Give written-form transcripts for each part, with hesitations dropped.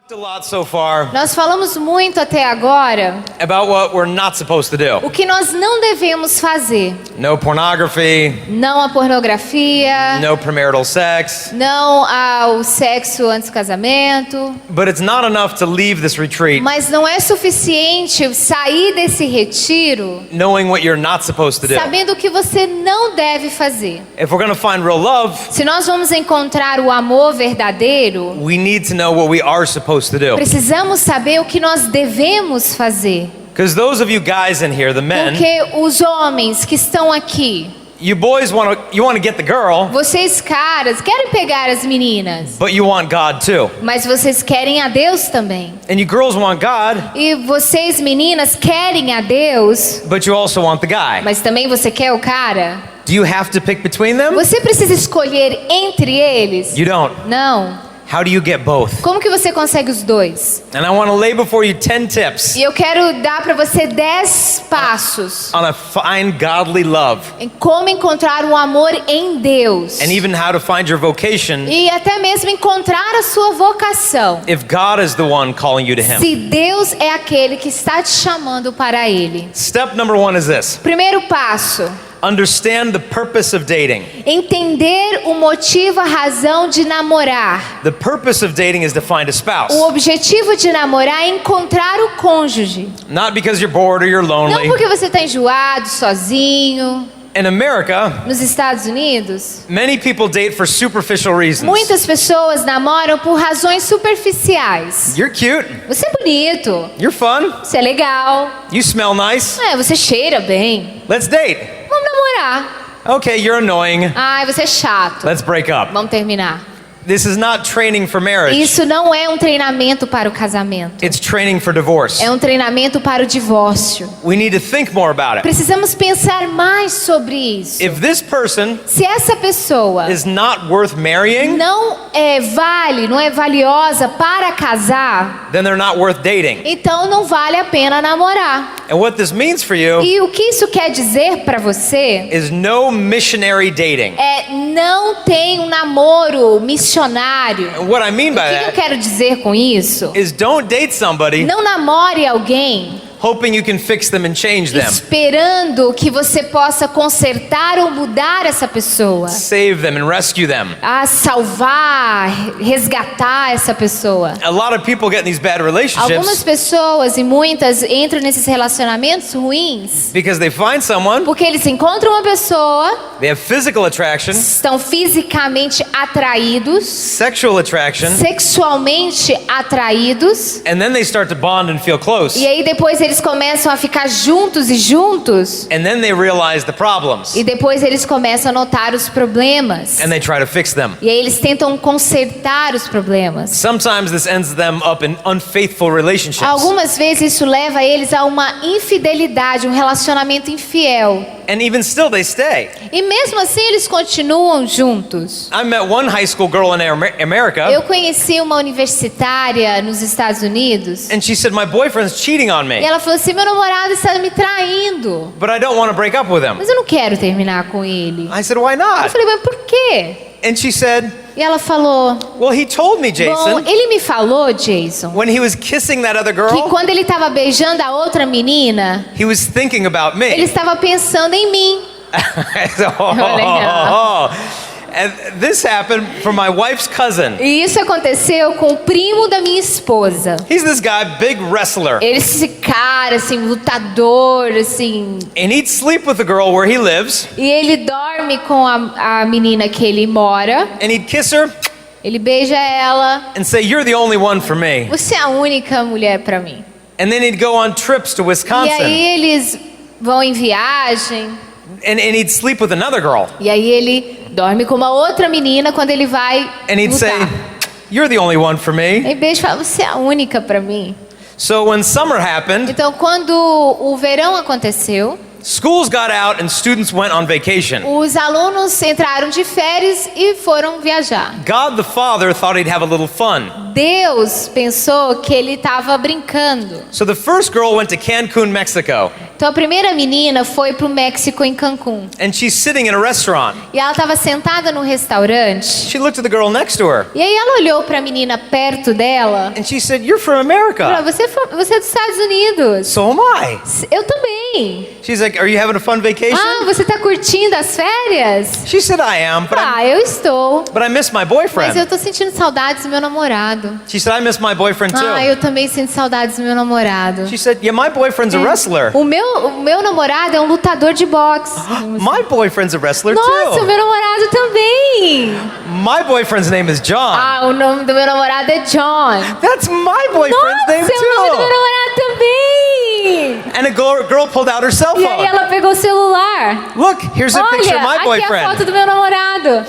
A lot so far Nós falamos muito até agora about what we're not supposed to do. o que nós não devemos fazer. No pornography, Não a pornografia, no premarital sex. não ao sexo antes do casamento. But it's not enough to leave this retreat Mas não é suficiente sair desse retiro knowing what you're not supposed to do. sabendo o que você não deve fazer. If we're going to find real love, Se nós vamos encontrar o amor verdadeiro, we need to know what we are supposed to do. precisamos saber o que nós devemos fazer. Because those of you guys in here, the men, Porque os homens que estão aqui, you boys want to get the girl, vocês caras querem pegar as meninas, but you want God too. mas vocês querem a Deus também. And you girls want God, E vocês meninas querem a Deus, but you also want the guy. mas também você quer o cara. Do you have to pick between them? Você precisa escolher entre eles? You don't. Não. How do you get both? Como que você consegue os dois? And I want to lay before you 10 tips E eu quero dar para você 10 passos on a fine godly love, em como encontrar um amor em Deus. and even how to find your vocation E até mesmo encontrar a sua vocação. if God is the one calling you to Him. Se Deus é aquele que está te chamando para Ele. Step number 1 is this: Primeiro passo: understand the purpose of dating. entender o motivo, a razão de namorar. The purpose of dating is to find a spouse, O objetivo de namorar é encontrar o cônjuge. not because you're bored or you're Não lonely. porque você está enjoado, sozinho. In America, Nos Estados Unidos, many people date for superficial reasons. muitas pessoas namoram por razões superficiais. You're cute, Você é bonito, you're fun, você é legal, you smell nice, você cheira bem. let's date. Vamos namorar. Okay, you're annoying, Ai, você é chato. let's break up. Vamos terminar. This is not training for marriage, Isso não é um treinamento para o casamento. it's training for divorce. É um treinamento para o divórcio. We need to think more about it. Precisamos pensar mais sobre isso. If this person Se essa pessoa is not worth marrying, não é valiosa para casar, then they're not worth dating. então não vale a pena namorar. And what this means for you E o que isso quer dizer para você is no missionary dating. é não tem um namoro missionário. And what I mean O by que eu that quero dizer com isso? is don't date somebody Não namore alguém hoping you can fix them and change them, esperando que você possa consertar ou mudar essa pessoa, save them and rescue them. a salvar, resgatar essa pessoa. A lot of people get in these bad Algumas relationships pessoas e muitas entram nesses relacionamentos ruins because they find someone, porque eles encontram uma pessoa, they have physical attraction, estão fisicamente atraídos, sexual attraction, sexualmente atraídos, and then they start to bond and feel close. e aí depois eles começam a ficar juntos e juntos, And then they realize the problems e depois eles começam a notar os problemas, and they try to fix them. e aí eles tentam consertar os problemas. Sometimes this ends them up in unfaithful relationships. Algumas vezes isso leva eles a uma infidelidade, um relacionamento infiel. And even still they stay. E mesmo assim eles continuam juntos. I met one high school girl in America, Eu conheci uma universitária nos Estados Unidos and she said, my boyfriend's cheating on e me, ela falou assim: meu namorado está me traindo, but I don't want to break up with him. mas eu não quero terminar com ele. I said, why Eu not? falei: mas por quê? And she said, E ela falou: well, he told me, bom, Jason, ele me falou, Jason, when he was kissing that other que girl, quando ele estava beijando a outra menina, he was thinking about ele me. estava pensando em mim. I said, And this happened for my wife's cousin. E isso aconteceu com o primo da minha esposa. He's this guy, big wrestler, Ele esse cara assim, lutador, assim, and he'd sleep with the girl where he lives, e ele dorme com a menina que ele mora. and he'd kiss her Ele beija ela. and say, you're the only one for me. Você é a única mulher para mim. And then he'd go on trips to E Wisconsin, aí eles vão em viagem. and he'd sleep with another girl, E aí ele dorme com uma outra menina quando ele vai and he'd say, lutar. you're the only one for me. Aí beija e fala: você é a única para mim. So when summer happened, Então quando o verão aconteceu, schools got out and students went on vacation. os alunos entraram de férias e foram viajar. God the Father thought he'd have a little fun. Deus pensou que ele estava brincando. So the first girl went to Cancun, Mexico. Então a primeira menina foi pro México em Cancún. And she's sitting in a restaurant. E ela estava sentada num restaurante. She looked at the girl next to her. E aí ela olhou para a menina perto dela. And she said, "You're from Falou, America." você é dos Estados Unidos. So am I. Eu também. She's like, "Are you having a fun vacation?" Ah, você tá curtindo as férias? She said, "I am, Eu estou. but I miss my Mas boyfriend." eu tô sentindo saudades do meu namorado. She said, "I miss my boyfriend too." Eu também sinto saudades do meu namorado. She said, "Yeah, my boyfriend's a wrestler." O meu namorado é um lutador de boxe. My boyfriend's a wrestler Nossa, o too. meu namorado também. My boyfriend's name is John. O nome do meu namorado é John. That's my boyfriend's Nossa, name é o nome do meu too. namorado também. And a girl pulled out her cell E aí phone. ela pegou o celular. Look, here's a picture of my Olha, aqui é a boyfriend. foto do meu namorado.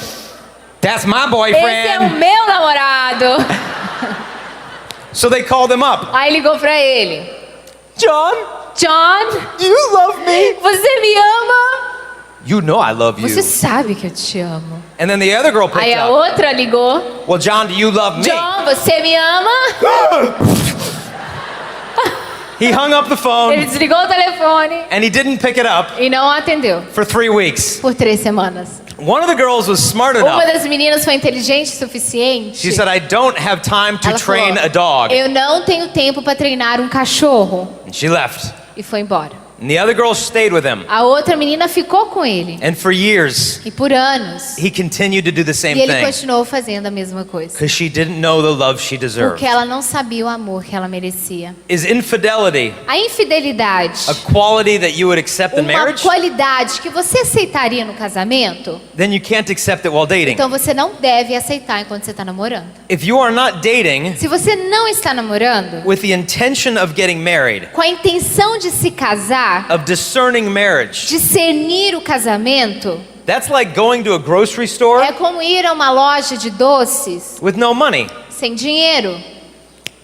That's my Esse é o boyfriend. meu namorado. So they called him up. Aí ligou pra ele. John, John, you love me. você me ama? You know I love you. Você sabe que eu te amo. And then the other girl Aí picked a up. outra ligou. Well, John, do you love me? John, você me ama? He hung up the Ele phone desligou o telefone and he didn't pick it up e não atendeu for 3 weeks. por 3 semanas. One of the girls was smart Uma enough. das meninas foi inteligente o suficiente. She said, "I don't have time to Ela train falou, a dog." eu não tenho tempo para treinar um cachorro. And she left. E foi embora. And the other girl stayed with him. A outra menina ficou com ele. And for years, E por anos. he continued to do the same E ele thing continuou fazendo a mesma coisa. because she didn't know the love she deserved. Porque ela não sabia o amor que ela merecia. Is infidelity A infidelidade, a quality that you would accept in uma marriage? qualidade que você aceitaria no casamento, Then you can't accept it while dating. então você não deve aceitar enquanto você está namorando. If you are not dating Se você não está namorando, with the intention of getting married, com a intenção de se casar, of discerning marriage, discernir o casamento, that's like going to a grocery store é como ir a uma loja de doces with no money. sem dinheiro.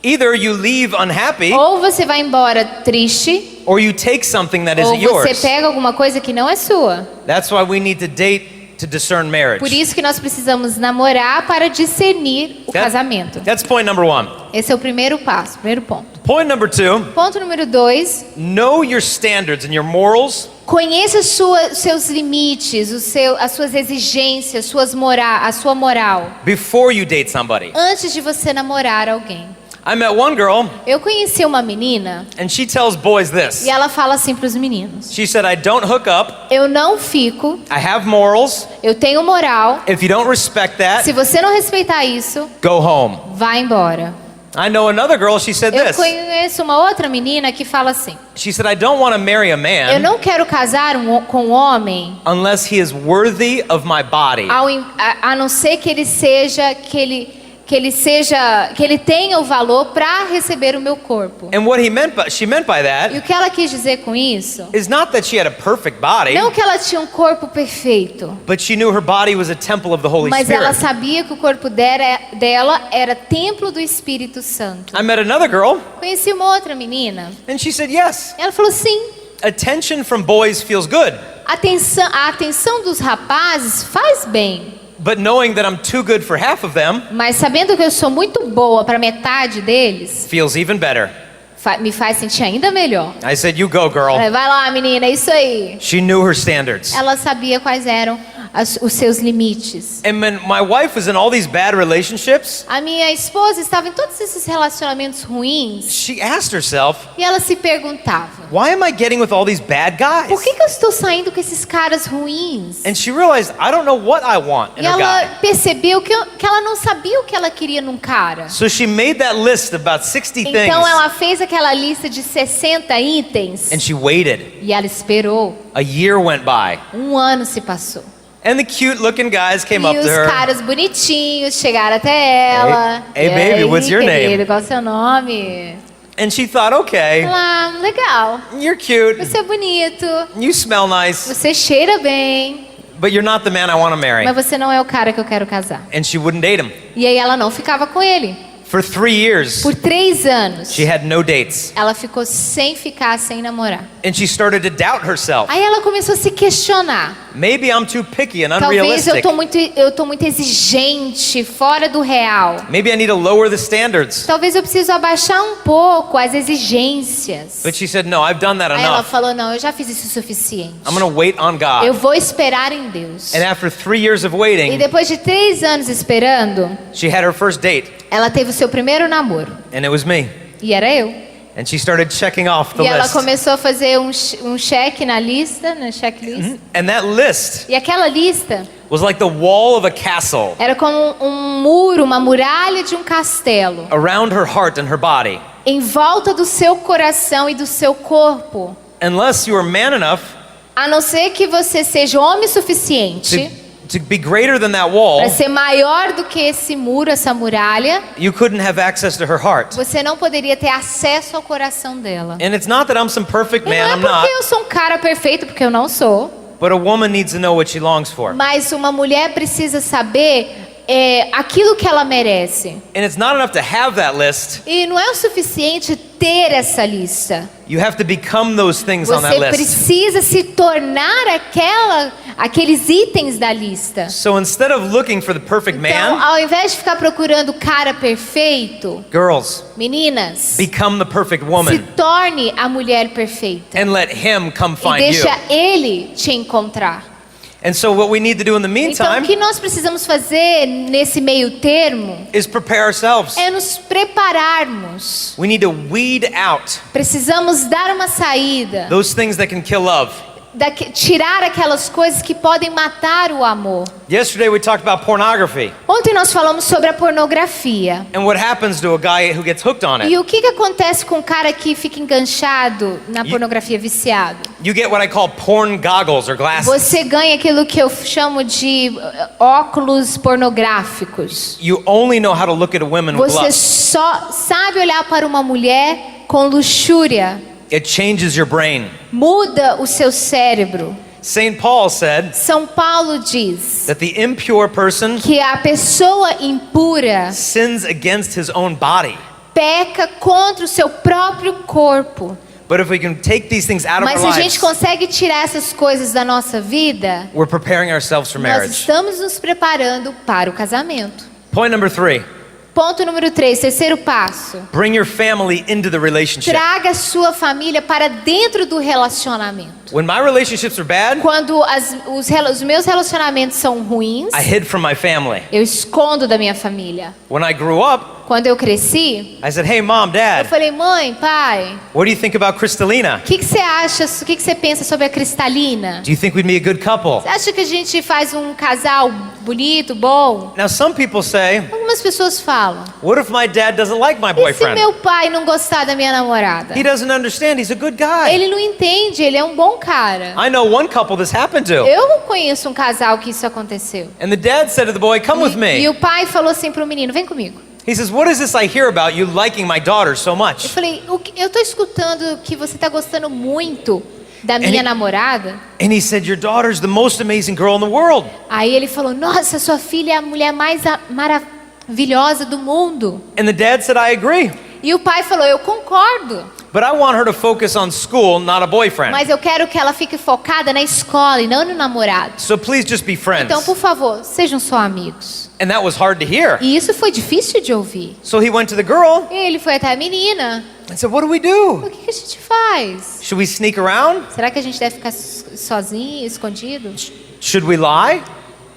Either you leave unhappy Ou você vai embora triste, or you take something that ou isn't você yours. pega alguma coisa que não é sua. That's why we need to date to discern marriage. Por isso que nós precisamos namorar para discernir o casamento. That's point number 1. Esse é o primeiro passo, primeiro ponto. Point number 2, Ponto número 2, know your standards and your morals conheça seus limites, as suas exigências, a sua moral, before you date somebody. antes de você namorar alguém. I met one girl Eu conheci uma menina and she tells boys this. e ela fala assim para os meninos: She said, "I don't hook up. eu não fico, I have morals. eu tenho moral. If you don't respect that, Se você não respeitar isso, go home." vá embora. I know another girl, she said Eu this. conheço uma outra menina que fala assim: She said, "I don't want to marry a eu man não quero casar com um homem unless he is worthy of my body." a não ser que ele seja que ele tenha o valor para receber o meu corpo. And what she meant by E that o que ela quis dizer com isso? is not that she had a perfect body, Não que ela tinha um corpo perfeito, but she knew her body was a temple of the Holy mas ela Spirit. sabia que o corpo dela era templo do Espírito Santo. I met another girl Conheci uma outra menina. and she said, "Yes, Ela falou sim. attention from boys feels good, A atenção dos rapazes faz bem, but knowing that I'm too good for half of them mas sabendo que eu sou muito boa para metade deles, feels even better." me faz sentir ainda melhor. I said, "You go, girl." Vai lá, menina, é isso aí. She knew her standards. Ela sabia quais eram os seus limites. And when my wife was in all these bad relationships, A minha esposa estava em todos esses relacionamentos ruins she asked herself, e ela se perguntava: "Why am I getting with all these bad guys?" por que eu estou saindo com esses caras ruins? And she realized, I don't know what I want in E a ela guy. percebeu que ela não sabia o que ela queria num cara. So she made that list of about 60 Então things ela fez aquela lista de 60 itens and she waited. e ela esperou. A year went by. Um ano se passou. And the cute looking guys came E up os to her. caras bonitinhos chegaram até ela. Hey, E baby, aí, what's your querido, name? qual é o seu nome? And she thought, okay, Ela, legal. you're cute, Você é bonito. you smell nice, Você cheira bem. but you're not the man I want to marry. Mas você não é o cara que eu quero casar. And she wouldn't date him. E aí ela não ficava com ele. For 3 years, Por 3 anos, she had no dates. ela ficou sem namorar. And she started to doubt herself. Aí ela começou a se questionar. Maybe I'm too picky and Talvez unrealistic. eu tô muito exigente, fora do real. Maybe I need to lower the standards. Talvez eu preciso abaixar um pouco as exigências. But she said, no, I've done that Aí ela enough. falou, não, eu já fiz isso o suficiente. I'm going to wait on Eu God. vou esperar em Deus. And after 3 years of E waiting, depois de 3 anos esperando, she had her first date. ela teve o seu primeiro namoro. And it was me. E era eu. And she started checking off the E ela list. começou a fazer um check na lista, na checklist. And that list E aquela lista was like the wall of a castle era como um muro, uma muralha de um castelo. around her heart and her body. Em volta do seu coração e do seu corpo. Unless you are man enough A não ser que você seja homem suficiente to be greater than that wall, para ser maior do que esse muro, essa muralha, you couldn't have access to her heart. você não poderia ter acesso ao coração dela. And it's not that I'm some perfect E man, I'm não é not. porque eu sou um cara perfeito, porque eu não sou. But a woman needs to know what she longs for. Mas uma mulher precisa saber aquilo que ela merece. And it's not enough to have that list. E não é o suficiente ter essa lista. You have to become those things on that Você list. precisa se tornar aqueles itens da lista. So instead of looking for the perfect Então, man, ao invés de ficar procurando o cara perfeito, girls, meninas, become the perfect se woman torne a mulher perfeita. and let him come E find you. deixa ele te encontrar. And so what we need to do in the Então, o meantime que nós precisamos fazer nesse meio termo is prepare ourselves. é nos prepararmos. We need to weed out Precisamos dar uma saída, those things that can kill love. tirar aquelas coisas que podem matar o amor. Yesterday we talked about pornography Ontem nós falamos sobre a pornografia. and what happens to a guy who gets hooked on E it. o que acontece com o cara que fica enganchado na pornografia, viciado? You get what I call porn goggles or glasses. Você ganha aquilo que eu chamo de óculos pornográficos. You only know how to look at a woman with Você lust. só sabe olhar para uma mulher com luxúria. It changes your brain. Muda o seu cérebro. St. Paul said São Paulo diz that the impure person que a pessoa impura sins against his own body. peca contra o seu próprio corpo. But if we can take these things out of Mas our se a gente lives, consegue tirar essas coisas da nossa vida, we're preparing ourselves for nós marriage. estamos nos preparando para o casamento. Point number 3, Ponto número 3, terceiro passo. bring your family into the relationship. Traga a sua família para dentro do relacionamento. When my relationships are bad, Quando os meus relacionamentos são ruins, I hid from my family. eu escondo da minha família. When I grew up, Quando eu cresci, I said, hey mom, eu dad, falei, mãe, pai, what do you think about Kristalina? o que você acha, o que você pensa sobre a Cristalina? Do you think we'd be a good couple? Você acha que a gente faz um casal bonito, bom? Now some people say, Algumas pessoas falam, what if my dad doesn't like my e se boyfriend? meu pai não gostar da minha namorada? He doesn't understand, he's a good guy. Ele não entende, ele é um bom cara. I know one couple this happened to. Eu conheço um casal que isso aconteceu. And the dad said to the boy, come with E me. o pai falou assim pro menino, vem comigo. He says, what is this I hear about you liking my daughter so Eu much? falei, eu tô escutando que você tá gostando muito da minha Ele- namorada. And he said, your daughter's the most amazing girl in the world. Aí ele falou, nossa, sua filha é a mulher mais maravilhosa do mundo. And the dad said, I agree. E o pai falou, eu concordo, But I want her to focus on school, not a boyfriend. mas eu quero que ela fique focada na escola e não no namorado. So please just be friends. Então, por favor, sejam só amigos. And that was hard to hear. E isso foi difícil de ouvir. So he went to the girl E ele foi até a menina. and said, what do we O do? que a gente faz? Should we sneak around? Será que a gente deve ficar sozinho, escondido? Should we lie?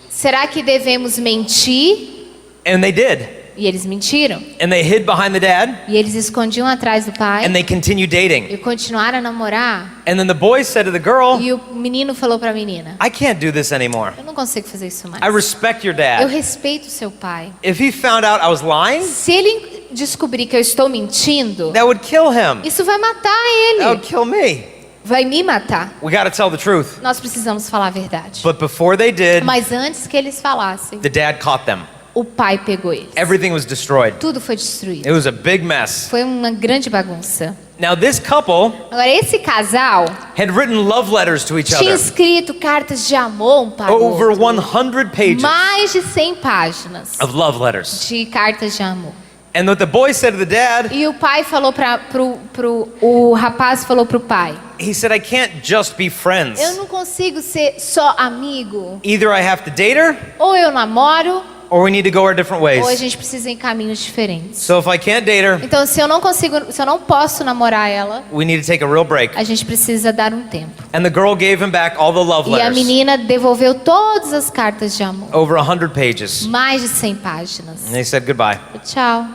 Será que devemos mentir? And they did. E eles mentiram. And they hid behind the dad E eles escondiam atrás do pai. and they continued dating. E continuaram a namorar. And then the boy said to the girl, E o menino falou para a menina, I can't do this anymore. eu não consigo fazer isso mais. I respect your Eu dad. respeito o seu pai. If he found out I was lying, Se ele descobrir que eu estou mentindo, that would kill him. isso vai matar That would ele. kill me. Vai me matar. We got to tell the truth. Nós precisamos falar a verdade. But before they did, Mas antes que eles falassem, the dad caught them. o pai pegou eles. Everything was destroyed. Tudo foi destruído. It was a big mess. Foi uma grande bagunça. Now this couple Agora, esse casal had written love letters to each tinha other. escrito cartas de amor um para o Over outro. 100 pages Mais de 100 páginas of love letters. de cartas de amor. And what the boy said to the dad, E o pai falou o rapaz falou pro pai: he said, I can't just be friends. eu não consigo ser só amigo. Either I have to date her, Ou eu namoro, or we need to go our different ou a ways. gente precisa ir em caminhos diferentes. So if I can't date her, Então, se eu não posso namorar ela, we need to take a real break. a gente precisa dar um tempo. And the girl gave him back all the love E a letters, menina devolveu todas as cartas de amor. over 100 pages. Mais de 100 páginas. And they said goodbye. Tchau.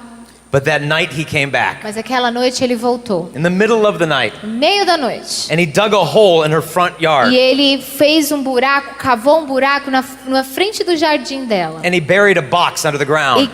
But that night he came back, Mas aquela noite ele voltou. in the middle of the night, No meio da noite. and he dug a hole in her front yard, E ele fez um buraco, cavou um buraco na frente do jardim dela. and he buried a box under the E ground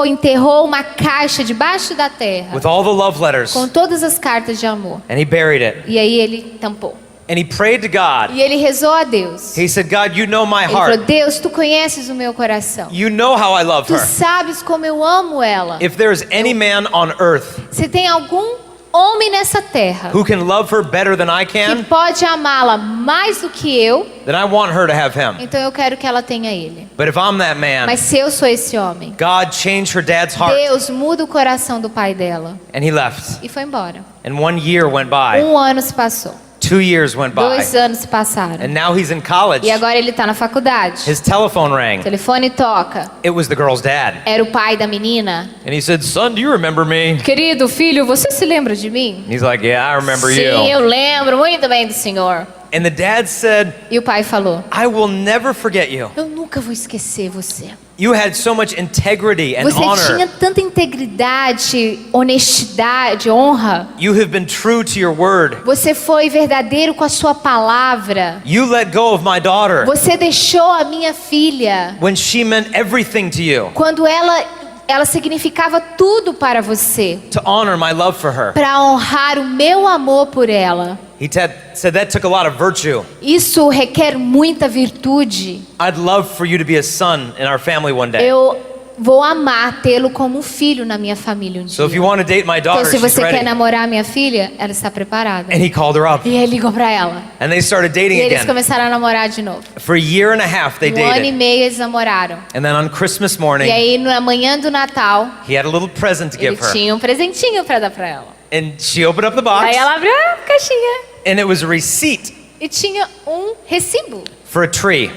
enterrou uma caixa debaixo da terra. with all the love letters, Com todas as cartas de amor. and he buried it. E aí ele tampou. And he prayed to God. E ele rezou a Deus. He said, God, you know my Ele falou: heart. Deus, tu conheces o meu coração. You know how I love Tu her. sabes como eu amo ela. If there's any man on earth Se tem algum homem nessa terra who can love her better than I que can, pode amá-la mais do que eu, then I want her to have him. então eu quero que ela tenha ele. But if I'm that man, Mas se eu sou esse homem, God changed her dad's heart, Deus muda o coração do pai dela. and he left. E foi embora. And 1 year went by. Um ano se passou. 2 years went by. 2 anos se passaram. And now he's in college. E agora ele está na faculdade. His telephone O rang. telefone toca. It was the girl's dad. Era o pai da menina. And he said, son, do you remember me? Querido filho, você se lembra de mim? He's like, yeah, I remember Sim, you. eu lembro muito bem do senhor. And the dad said, E o pai falou: I will never forget you. eu nunca vou esquecer você. You had so much integrity and Você tinha honor. tanta integridade, honestidade, honra. You have been true to your word. Você foi verdadeiro com a sua palavra. You let go of my daughter Você deixou a minha filha when she meant everything to you, quando ela significava tudo para você, to honor my love for her. para honrar o meu amor por ela. He said that took a lot of virtue. Isso requer muita virtude. I'd love for you to be a son in our family one day. Eu vou amar tê-lo como um filho na minha família um dia. So if you want to date my Então, daughter, se she's você quer ready. namorar minha filha, ela está preparada. And he called her up. E ele ligou para ela. And they started E dating eles again. começaram a namorar de novo. For a year and a half they 1 ano e dated. meio eles namoraram. And then on Christmas E morning, aí, na manhã do Natal, he had a little present to ele give her. tinha um presentinho para dar para ela. And she opened up the box, Aí ela abriu a caixinha and it was a receipt e tinha um recibo for a tree.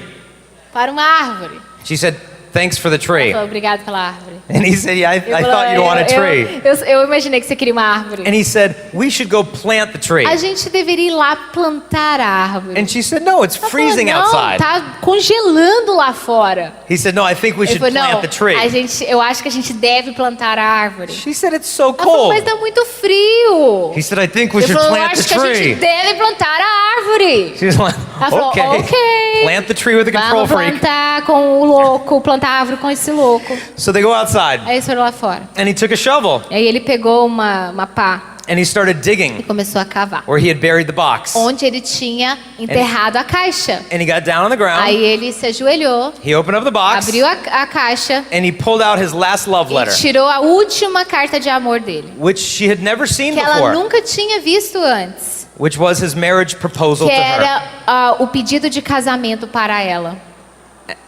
para uma árvore. She said, thanks for the Ela tree. falou: obrigado pela árvore. And he said, yeah, I Ele falou, thought you'd want a tree. Eu imaginei que você queria uma árvore. And he said, we should go plant the tree. A gente deveria ir lá plantar a árvore. And she said, no, it's Ela freezing falou: não, outside. tá congelando lá fora. He said, no, I think we Ele should falou: plant não, the tree. eu acho que a gente deve plantar a árvore. She said, it's so Ela falou: cold. mas tá muito frio. He said, I think we Ele should falou: eu plant the acho que a gente tree. deve plantar a árvore. She's like, Ela falou: okay. ok. Plant the tree with the control Vamos freak. plantar com o louco, plantar a árvore com esse louco. So they go outside, Aí eles foram lá fora. and he took a shovel, Aí ele pegou uma pá and he started e digging começou a cavar. where he had buried the box. Onde ele tinha enterrado a caixa. And he got down on the ground, Aí ele se ajoelhou, he opened up the box, abriu a caixa and he pulled out his last love e letter, tirou a última carta de amor dele. which she had never seen Que ela before, nunca tinha visto antes. which was his marriage proposal Que to her. era o pedido de casamento para ela.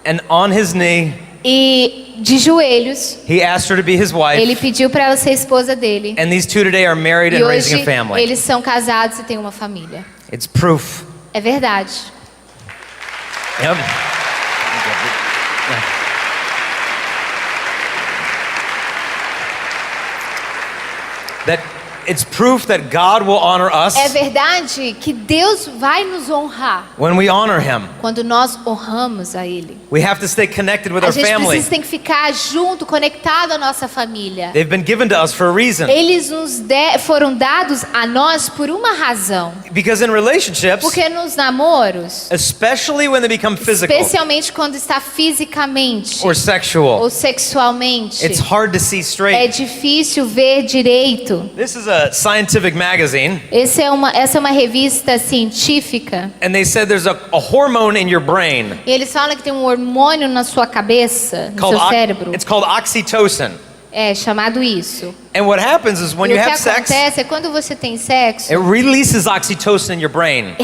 And on his knee, E de joelhos, he asked her to be his wife. ele pediu para ela ser esposa dele. And these two today are married E and raising hoje a family. eles são casados e têm uma família. It's proof. É verdade. Yep. That it's proof that God will honor us É verdade que Deus vai nos honrar when we honor Him. quando nós honramos a Ele. We have to stay connected with A our gente family. precisa tem que ficar junto, conectado à nossa família. They've been given to us for a reason. Eles foram dados a nós por uma razão. Because in relationships, Porque nos namoros, especially when they become physical especialmente quando está fisicamente or sexual, ou sexualmente, it's hard to see é straight. difícil ver direito. This is a scientific magazine, Essa é uma revista científica. and they said there's a hormone in your brain E eles falam que tem um hormônio na sua cabeça, no called seu cérebro. it's called oxytocin. É chamado isso. And what happens is when E you o que have sex, acontece é quando você tem sexo, it releases oxytocin in your brain.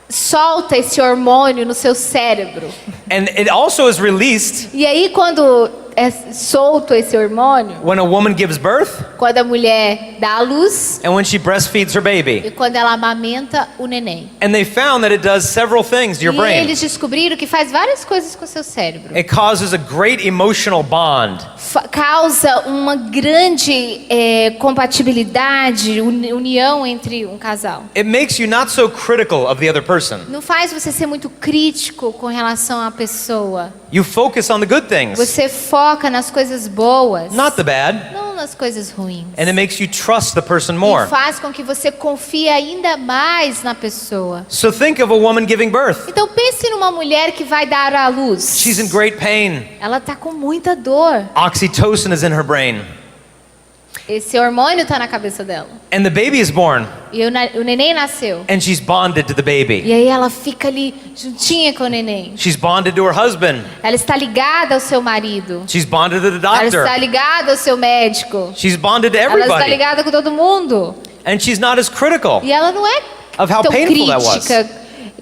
Solta esse hormônio no seu cérebro. And it also is released E aí quando é solto esse hormônio when a woman gives birth quando a mulher dá à luz and when she breastfeeds her baby. e quando ela amamenta o neném. And they found that it does several things to your E brain. eles descobriram que faz várias coisas com o seu cérebro. It causes a great emotional bond. Causa uma grande compatibilidade, união entre um casal. It makes you not so critical of the other person. Não faz você ser muito crítico com relação à pessoa. You focus on the good things, Você foca nas coisas boas, not the bad. não nas coisas ruins. And it makes you trust the person E more. faz com que você confie ainda mais na pessoa. So think of a woman giving birth. Então pense numa mulher que vai dar à luz. She's in great pain. Ela está com muita dor. Oxytocin is in her brain. Esse hormônio está na cabeça dela. And the baby is born. E o neném nasceu. And she's bonded to the baby. E aí ela fica ali juntinha com o neném. She's bonded to her husband. Ela está ligada ao seu marido. She's bonded to the Ela doctor. está ligada ao seu médico. She's bonded to Ela está everybody. ligada com todo mundo. And she's not as critical E ela não é of how tão painful that was. crítica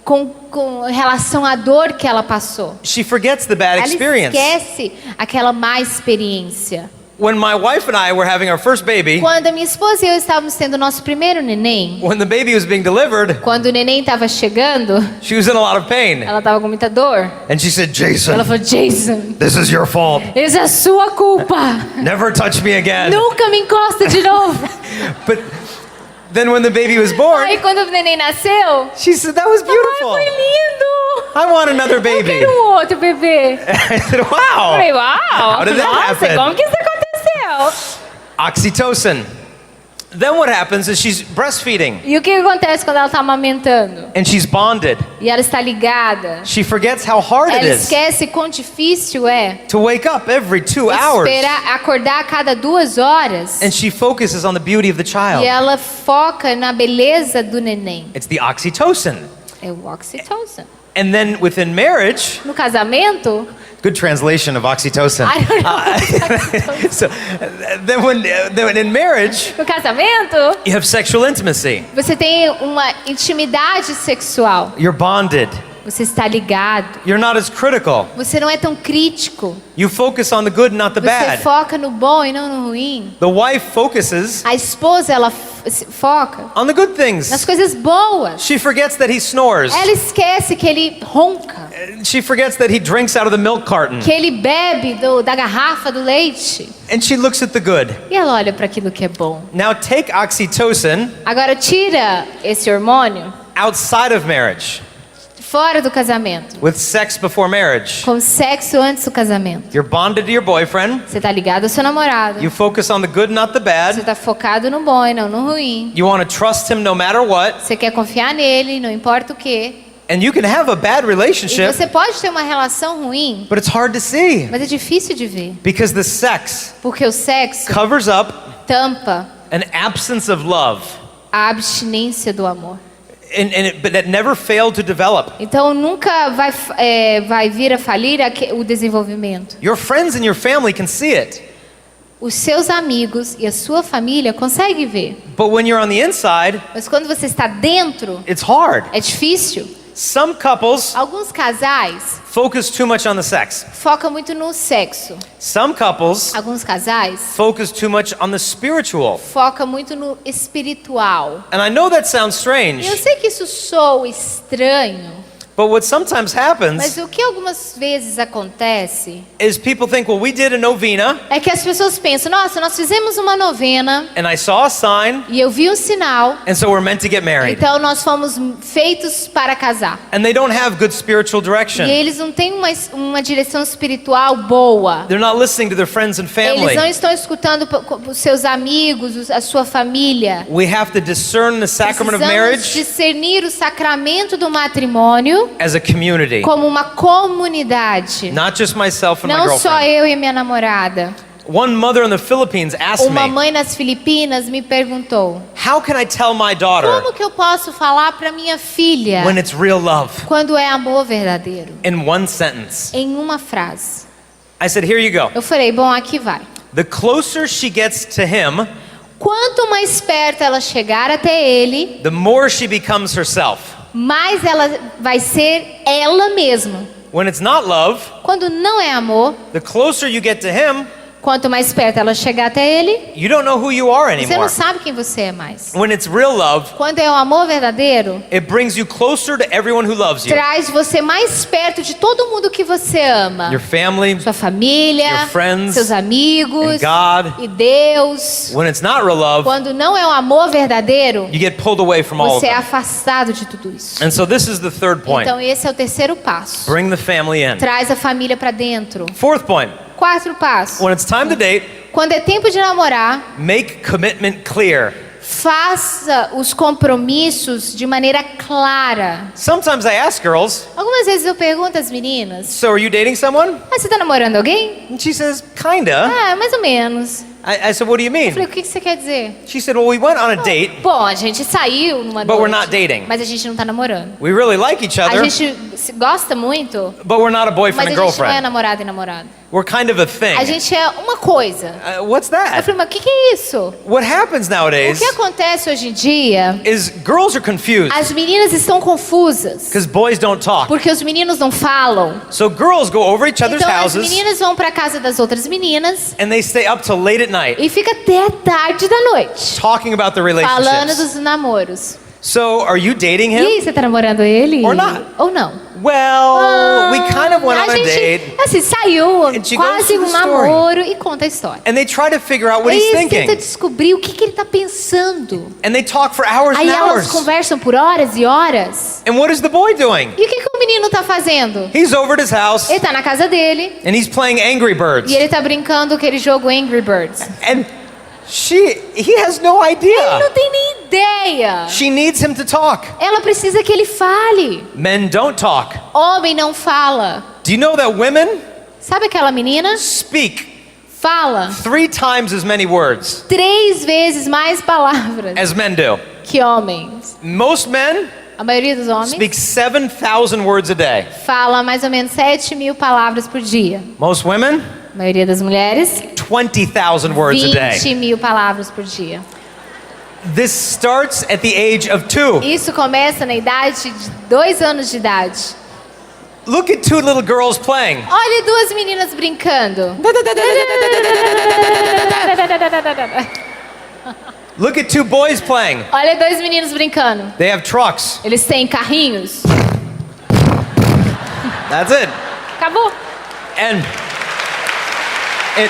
com relação à dor que ela passou. She forgets the bad Ela experience. esquece aquela má experiência. When my wife and I were having our first baby, Quando a minha esposa e eu estávamos tendo o nosso primeiro neném, when the baby was being delivered, quando o neném estava chegando, she was in a lot of pain. ela estava com muita dor. And she said, Ela Jason, falou: Jason, this is your fault. isso é sua culpa. Never touch me again. Nunca me encosta de novo. But then when the baby was born, Aí quando o neném nasceu, she said, that was ai, beautiful. foi lindo. I want another Eu baby. quero um outro bebê. I said, Eu falei: wow. uau, How did that nossa, happen? como que isso aconteceu? Oxytocin. Then what happens is she's breastfeeding E o que acontece quando ela está amamentando? and she's bonded. E ela está ligada. She forgets how hard it Ela is esquece quão difícil é to wake up every 2 hours. acordar a cada 2 horas. And she focuses on the beauty of the E child. ela foca na beleza do neném. It's the oxytocin. É o oxytocin. And then within marriage, No casamento, good translation of oxytocin. I don't know. So then when in marriage, No casamento, you have sexual intimacy. você tem uma intimidade sexual. You're bonded. Você está ligado. You're not as critical. Você não é tão crítico. You focus on the good, not the Você bad. foca no bom e não no ruim. The wife focuses A esposa, ela foca on the good nas things. coisas boas. She forgets that he snores. Ela esquece que ele ronca, She forgets that he drinks out of the milk carton. que ele bebe da garrafa do leite. And she looks at the good. E ela olha para aquilo que é bom. Now take oxytocin Agora tira esse hormônio outside of marriage, fora do casamento, with sex before marriage. com sexo antes do casamento. You're bonded to your boyfriend. Você está ligado ao seu namorado. You focus on the good, not the Você bad. está focado no bom e não no ruim. You want to trust him no matter what. Você quer confiar nele, não importa o quê. And you can have a bad E relationship, você pode ter uma relação ruim, but it's hard to see mas é difícil de ver. because the sex Porque o sexo covers up tampa an absence of love. a abstinência do amor. But it never failed to develop. Então nunca vai vir a falir o desenvolvimento. Your friends and your family can see it. Os seus amigos e a sua família conseguem ver. But when you're on the inside, Mas quando você está dentro, it's hard. é difícil. Some couples Alguns casais focus too much on the sex. focam muito no sexo. Some couples Alguns casais focus too much on the spiritual. focam muito no espiritual. And I know that sounds E strange, eu sei que isso soa estranho, but what sometimes happens mas o que algumas vezes acontece is people think, well, we did a novena, é que as pessoas pensam: nossa, nós fizemos uma novena and I saw a sign, e eu vi um sinal, and so we're meant to get married. então nós fomos feitos para casar. And they don't have good spiritual E direction. eles não têm uma direção espiritual boa. They're not listening to their friends and Eles não family. estão escutando os seus amigos, a sua família. We have to discern the sacrament of Precisamos marriage discernir o sacramento do matrimônio as a community. como uma comunidade. Not just myself and my Não só girlfriend. eu e minha namorada. One mother in the Philippines asked Uma me, mãe nas Filipinas me perguntou: how can I tell my daughter como que eu posso falar para minha filha when it's real love? quando é amor verdadeiro? In one sentence. Em uma frase. I said, here you go. Eu falei: bom, aqui vai. The closer she gets to him, Quanto mais perto ela chegar até ele, the more she becomes herself. mais ela vai ser ela mesma. When it's not love, Quando não é amor, the closer you get to him, quanto mais perto ela chegar até ele, you don't know who you are você anymore. não sabe quem você é mais. When it's real love, Quando é o amor verdadeiro, it brings you closer to everyone who loves you. traz você mais perto de todo mundo que você ama. Your family, Sua família, your friends, seus amigos, and God. e Deus. When it's not real love, Quando não é o amor verdadeiro, you get pulled away from all of você é them. afastado de tudo isso. And so this is the third point. Então esse é o terceiro passo. Bring the family in. Traz a família para dentro. Fourth point. Quarto passo. When it's time to date, Quando é tempo de namorar, make commitment clear. faça os compromissos de maneira clara. Sometimes I ask girls, Algumas vezes eu pergunto às meninas: so are you dating someone? ah, você tá namorando alguém? And she says, kinda. Ah, mais ou menos. I said, what do you Eu mean? falei: o que você quer dizer? She said, well, we went on a date, Bom, a gente saiu numa but noite, we're not dating. mas a gente não tá namorando. We really like each A other, gente se gosta muito, but we're not a mas boyfriend a and gente não é girlfriend. namorado e namorado. We're kind of a A thing. gente é uma coisa. What's Eu that? falei: mas o que é isso? What happens O nowadays que acontece hoje em dia? is girls are confused As meninas estão confusas, because boys don't talk. porque os meninos não falam. So girls go over each other's Então as houses meninas vão para casa das outras meninas and they stay up till late at night e fica até tarde da noite talking about their falando relationships. dos namoros. So are you dating E him? aí, você tá namorando ele? Or not. Ou não? Well, we kind of went a on a gente, date assim, saiu And she quase goes um through the story. namoro e conta a história. and they try to figure out what Aí he's eles tentam thinking. descobrir o que ele tá pensando. And they talk for hours Aí and elas hours. conversam por horas e horas. And what is the boy doing? E o que o menino tá fazendo? He's over at his house Ele tá na casa dele and he's playing Angry Birds. e ele tá brincando aquele jogo Angry Birds. And he has no Ele idea. não tem nem ideia. She needs him to talk. Ela precisa que ele fale. Men don't talk. Homem não fala. Do you know that women Sabe aquela menina? speak Fala 3 times as many words 3 vezes mais palavras as men do? que homens. Most men A maioria dos homens speak 7,000 words a day. fala mais ou menos 7.000 palavras por dia. Most women, A maioria das mulheres, 20,000 words a day. 20.000 palavras por dia. This starts at the age of 2. Isso começa na idade de 2 anos de idade. Look at 2 little girls playing. Olha 2 meninas brincando. Look at 2 boys playing. Olha 2 meninos brincando. They have trucks. Eles têm carrinhos. That's it. Acabou. And it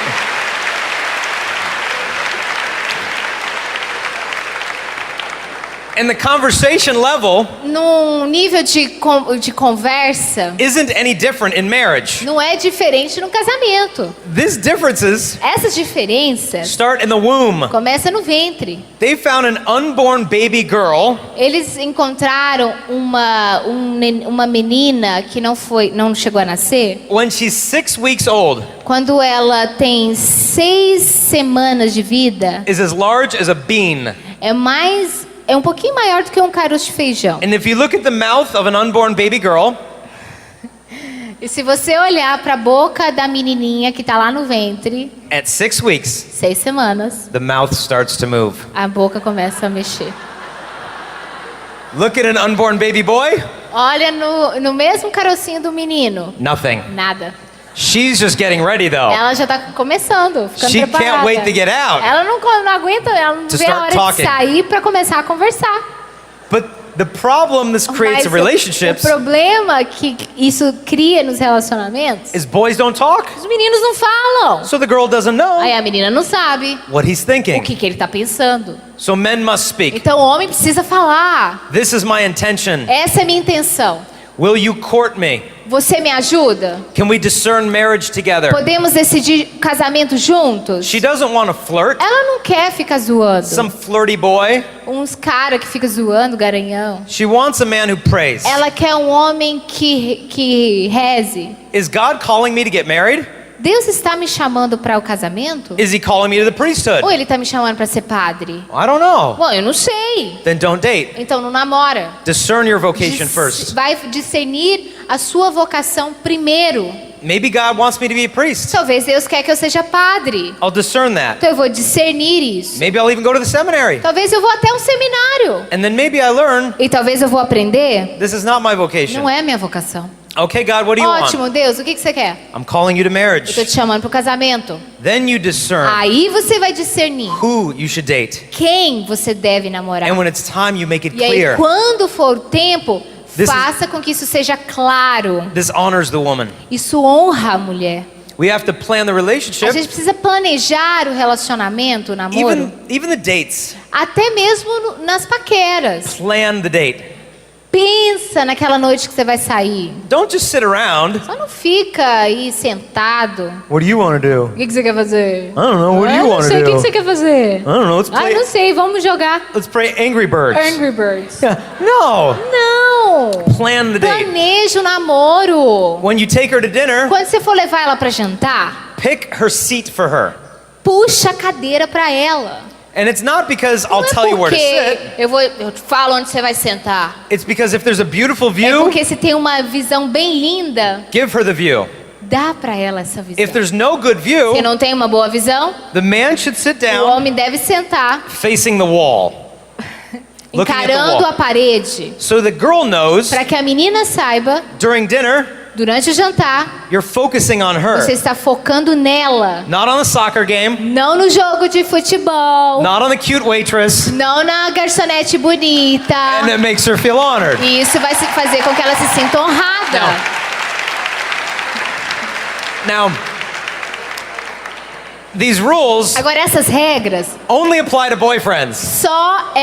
and the conversation level Num nível de conversa, isn't any different in marriage. não é diferente no casamento. These differences Essas diferenças start in the womb. começam no ventre. They found an unborn baby girl Eles encontraram uma menina que não chegou a nascer. when she's 6 weeks old, Quando ela tem 6 semanas de vida, is as large as a bean. é um pouquinho maior do que um caroço de feijão. And if you look at the mouth of an unborn baby girl, E se você olhar para a boca da menininha que está lá no ventre, at 6 weeks, 6 semanas, the mouth starts to move. a boca começa a mexer. Look at an unborn baby boy, Olha no mesmo carocinho do menino, nothing. nada. She's just getting ready though. Ela já está começando, ficando She preparada. can't wait to get out. Ela não aguenta, ela não To vê a start hora talking. de sair para começar a conversar. But the problem this creates in Mas relationships o problema que isso cria nos relacionamentos, is boys don't talk. os meninos não falam. So the girl doesn't Aí know a menina não sabe what he's o thinking. que ele está pensando. So men must speak. Então o homem precisa falar. This is my intention. Essa é a minha intenção. Will you court me? Você me ajuda? Can we discern marriage together? Podemos decidir casamento juntos? She doesn't want to flirt. Ela não quer ficar zoando. Some flirty boy. Uns cara que fica zoando, garanhão. She wants a man who prays. Ela quer um homem que reze. Is God calling me to get married? Deus está me chamando para o casamento? Is he calling me to the priesthood? Ou ele está me chamando para ser padre? I don't know. Bom, eu não sei. Then don't date. Então não namora. Discern your vocation first. Vai discernir a sua vocação primeiro. Maybe God wants me to be a priest. Talvez Deus quer que eu seja padre. I'll discern that. Então eu vou discernir isso. Maybe I'll even go to the seminary. Talvez eu vou até um seminário. And then maybe I learn E talvez eu vou aprender. this is not my vocation. Não é minha vocação. Okay, God, what do you Ótimo, want? Deus, o que você quer? I'm calling you to Eu marriage. tô te chamando pro casamento. Then you discern Aí você vai discernir who you should date. quem você deve namorar. And when it's time, you make it E aí, clear. quando for o tempo, This is- faça com que isso seja claro. This honors the woman. Isso honra a mulher. We have to plan the A relationship, gente precisa planejar o relacionamento, o namoro, even the dates. até mesmo nas paqueras. Plan the date. Pensa naquela noite que você vai sair. Don't just sit around. Só não fica aí sentado. What do you want to do? O que você quer fazer? I don't know. What do you Não want sei, to o que do? você quer fazer? I don't know. Let's Ah, play. não sei, vamos jogar Let's play Angry Birds. Angry Birds. Yeah. No. Não! Plan the date. Planeja o namoro. When you take her to dinner, Quando você for levar ela pra jantar, pick her seat for her. puxa a cadeira pra ela. And it's not because I'll Não tell é you where to porque sit. eu te falo onde você vai sentar. It's because if there's a beautiful É view, porque se tem uma visão bem linda, give her the view. dá pra ela essa visão. If there's no good Se view, não tem uma boa visão, the man should sit o down homem deve sentar facing the wall, looking at the encarando a wall. parede, So the girl knows para que a menina saiba, during dinner, durante o jantar, you're focusing on her. você está focando nela, Not on the soccer game, não no jogo de futebol, not on the cute waitress, não na garçonete bonita. and it makes her feel honored. E isso vai fazer com que ela se sinta honrada. Now, these rules Agora essas regras only apply to boyfriends. só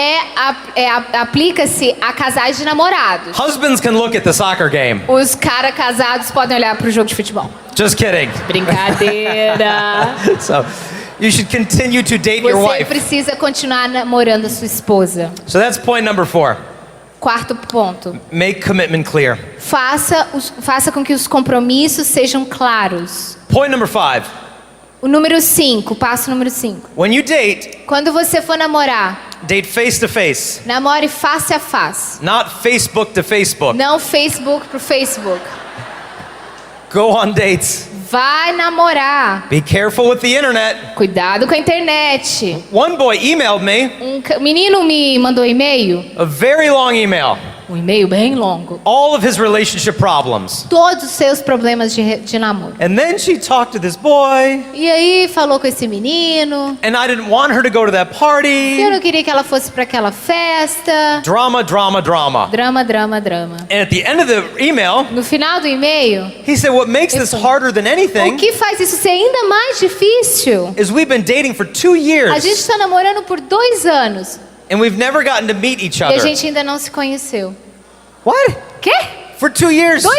aplica-se a casais de namorados. Husbands can look at the soccer game. Os caras casados podem olhar para o jogo de futebol. Just kidding. Brincadeira. So, you should continue to date your Você wife. precisa continuar namorando a sua esposa. So that's point number 4. Quarto ponto. Make commitment clear. Faça com que os compromissos sejam claros. Point number 5. O número 5, passo número 5. When you date, Quando você for namorar, date face to face, namore face a face. not Facebook to Facebook. Não Facebook pro Facebook. Go on dates. Vai namorar. Be careful with the internet. Cuidado com a internet. One boy emailed me Menino me mandou e-mail. a very long email. Um e-mail bem longo. All of his relationship problems. Todos os seus problemas de namoro. And then she talked to this boy, E aí falou com esse menino. and I didn't want her to go to that party. Eu não queria que ela fosse para aquela festa. Drama, drama, drama. Drama, drama, drama. And at the end of the email, No final do e-mail, he said, what makes this harder than o anything que faz isso ser ainda mais difícil? is we've been dating for 2 A years, gente está namorando por 2 anos and we've never gotten to meet each e a other. gente ainda não se conheceu. What? Quê? For 2 years. 2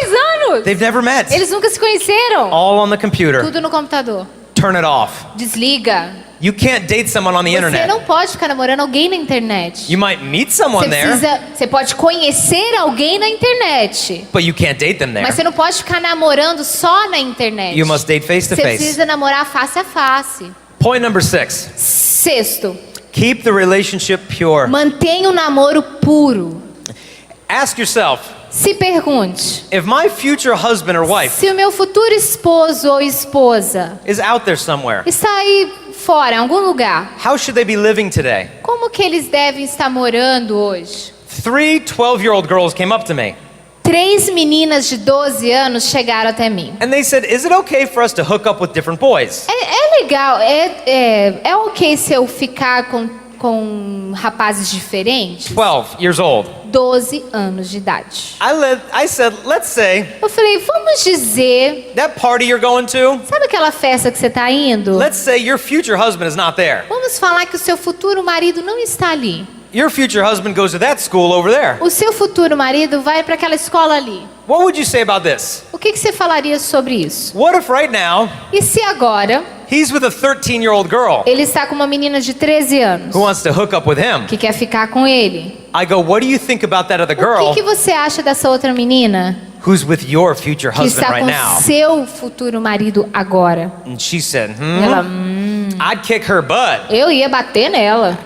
anos? They've never met. Eles nunca se conheceram. All on the computer. Tudo no computador. Turn it off. Desliga. You can't date someone on the Você internet. não pode ficar namorando alguém na internet. You might meet someone there, Você pode conhecer alguém na internet, but you can't date them there. mas você não pode ficar namorando só na internet. You must date face to Você face. precisa namorar face a face. Point number 6. Sexto, Keep the relationship pure. mantenha o namoro puro. Ask yourself, Se pergunte, if my future husband or wife se o meu futuro esposo ou esposa is out there somewhere, está aí fora, em algum lugar, how should they be living today? como que eles devem estar morando hoje? 3 12-year-old girls came up to me 3 meninas de 12 anos chegaram até mim. and they said, is it okay for us to hook up with different boys? É legal, é ok se eu ficar com rapazes diferentes? 12 years old. 12 anos de idade. I said, let's say Eu falei, vamos dizer, that party you're going to, sabe aquela festa que você está indo? let's say your future husband is not there. Vamos falar que o seu futuro marido não está ali. Your future husband goes to that school over there. O seu futuro marido vai para aquela escola ali. What would you say about this? O que você falaria sobre isso? What if right now E se agora he's with a 13-year-old girl ele está com uma menina de 13 anos who wants to hook up with him? que quer ficar com ele? I go, what do you think about that other O girl que você acha dessa outra menina who's with your future que husband está right com now? seu futuro marido agora? And she said, Ela, I'd kick her butt. eu ia bater nela.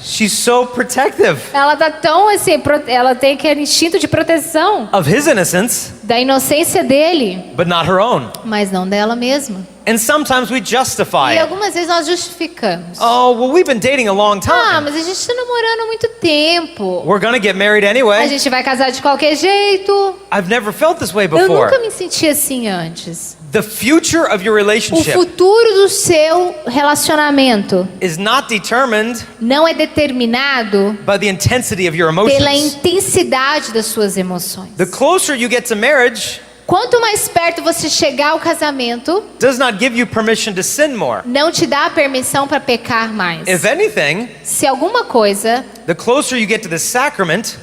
She's so protective Ela tá tão assim, ela tem aquele instinto de proteção of his innocence, da inocência dele, but not her own. mas não dela mesma. And sometimes we justify E it. algumas vezes nós justificamos. Oh, well, we've been dating a long Ah, time. mas a gente tá namorando há muito tempo. We're gonna get married A anyway. gente vai casar de qualquer jeito. I've never felt this way Eu before. nunca me senti assim antes. The future of your O relationship futuro do seu relacionamento is not determined não é determinado by the intensity of your pela emotions. intensidade das suas emoções. The closer you get to marriage Quanto mais perto você chegar ao casamento, does not give you permission to sin more. não te dá a permissão para pecar mais. If anything, Se alguma coisa the closer you get to the sacrament,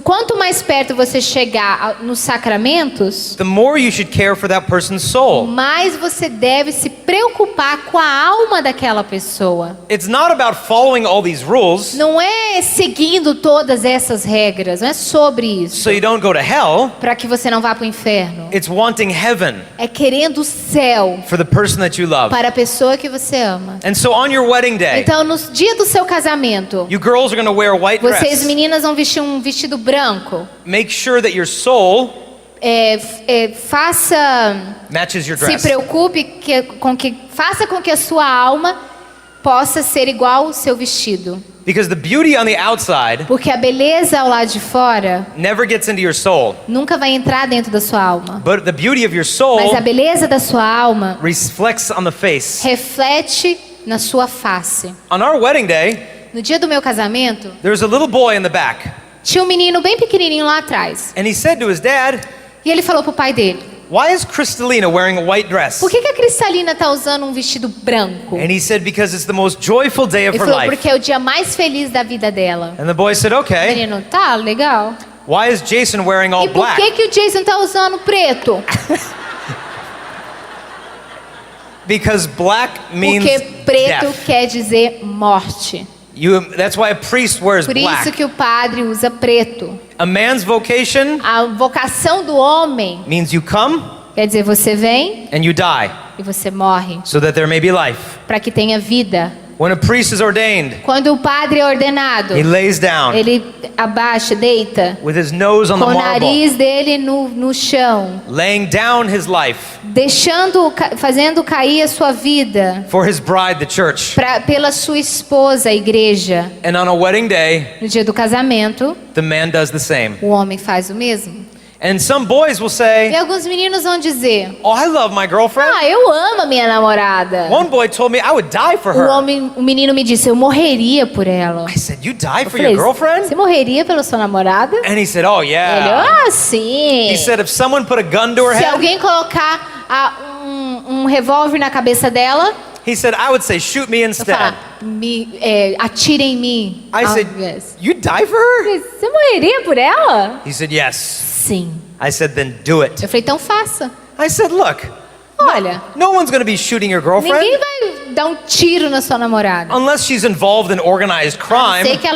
quanto mais perto você chegar nos sacramentos, the more you should care for that person's soul. mais você deve se preocupar com a alma daquela pessoa. It's not about following all these rules Não é seguindo todas essas regras, não é sobre isso. so you don't go to hell. Para que você não vá para o inferno. It's wanting heaven É querendo o céu for the person that you love. para a pessoa que você ama. And so on your wedding day, Então, no dia do seu casamento, you girls are going to wear a white vocês dress. meninas vão vestir um vestido branco. Make sure that your soul Faça, matches your se dress. preocupe faça com que a sua alma possa ser igual ao seu vestido. Because the beauty on the outside Porque a beleza ao lado de fora never gets into your soul. nunca vai entrar dentro da sua alma. But the beauty of your soul Mas a beleza da sua alma reflects on the face. reflete na sua face. On our wedding day, No dia do meu casamento, there was a little boy in the back. tinha um menino bem pequenininho lá atrás. And he said to his dad, E ele falou pro pai dele: "Why is Kristalina wearing a white dress?" por que a Cristalina tá usando um vestido branco? And he said, "Because it's the most joyful day of Ele her falou: life." porque é o dia mais feliz da vida dela. And the boy said, O "Okay, menino: tá, legal. why is Jason wearing all E por black?" que o Jason tá usando preto? Because black means Porque preto death. quer dizer morte. That's why a priest wears Por isso black. que o padre usa preto. A man's vocation A vocação do homem means you come quer dizer você vem and you die e você morre so that there may be life. para que tenha vida. When a priest is ordained, Quando o padre é ordenado, he lays down ele abaixa, deita, with his nose on com the o marble, nariz dele no chão, laying down his life fazendo cair a sua vida for his bride, the church. pela sua esposa, a igreja. And on a wedding day, No dia do casamento, the man does the same. o homem faz o mesmo. And some boys will E say, alguns meninos vão dizer: "Oh, I love my girlfriend." ah, eu amo a minha namorada. One boy told me I would die for her. O menino me disse: eu morreria por ela. I said, "You die Eu for your falei: girlfriend?" você morreria pela sua namorada? And he said, "Oh Ele: yeah." ah, sim. He said, "If someone put a gun to her Se head," alguém colocar um revólver na cabeça dela, he said, "I would say, shoot me eu instead." falar: atire em mim. I said, Yes. "You die for her?" Você morreria por ela? He said, "Yes." Sim. I said, "Then do it." Eu falei: então faça. I said, "Look, Olha, no one's going to be shooting your ninguém girlfriend vai dar um tiro na sua namorada. unless she's involved in organized Sei crime que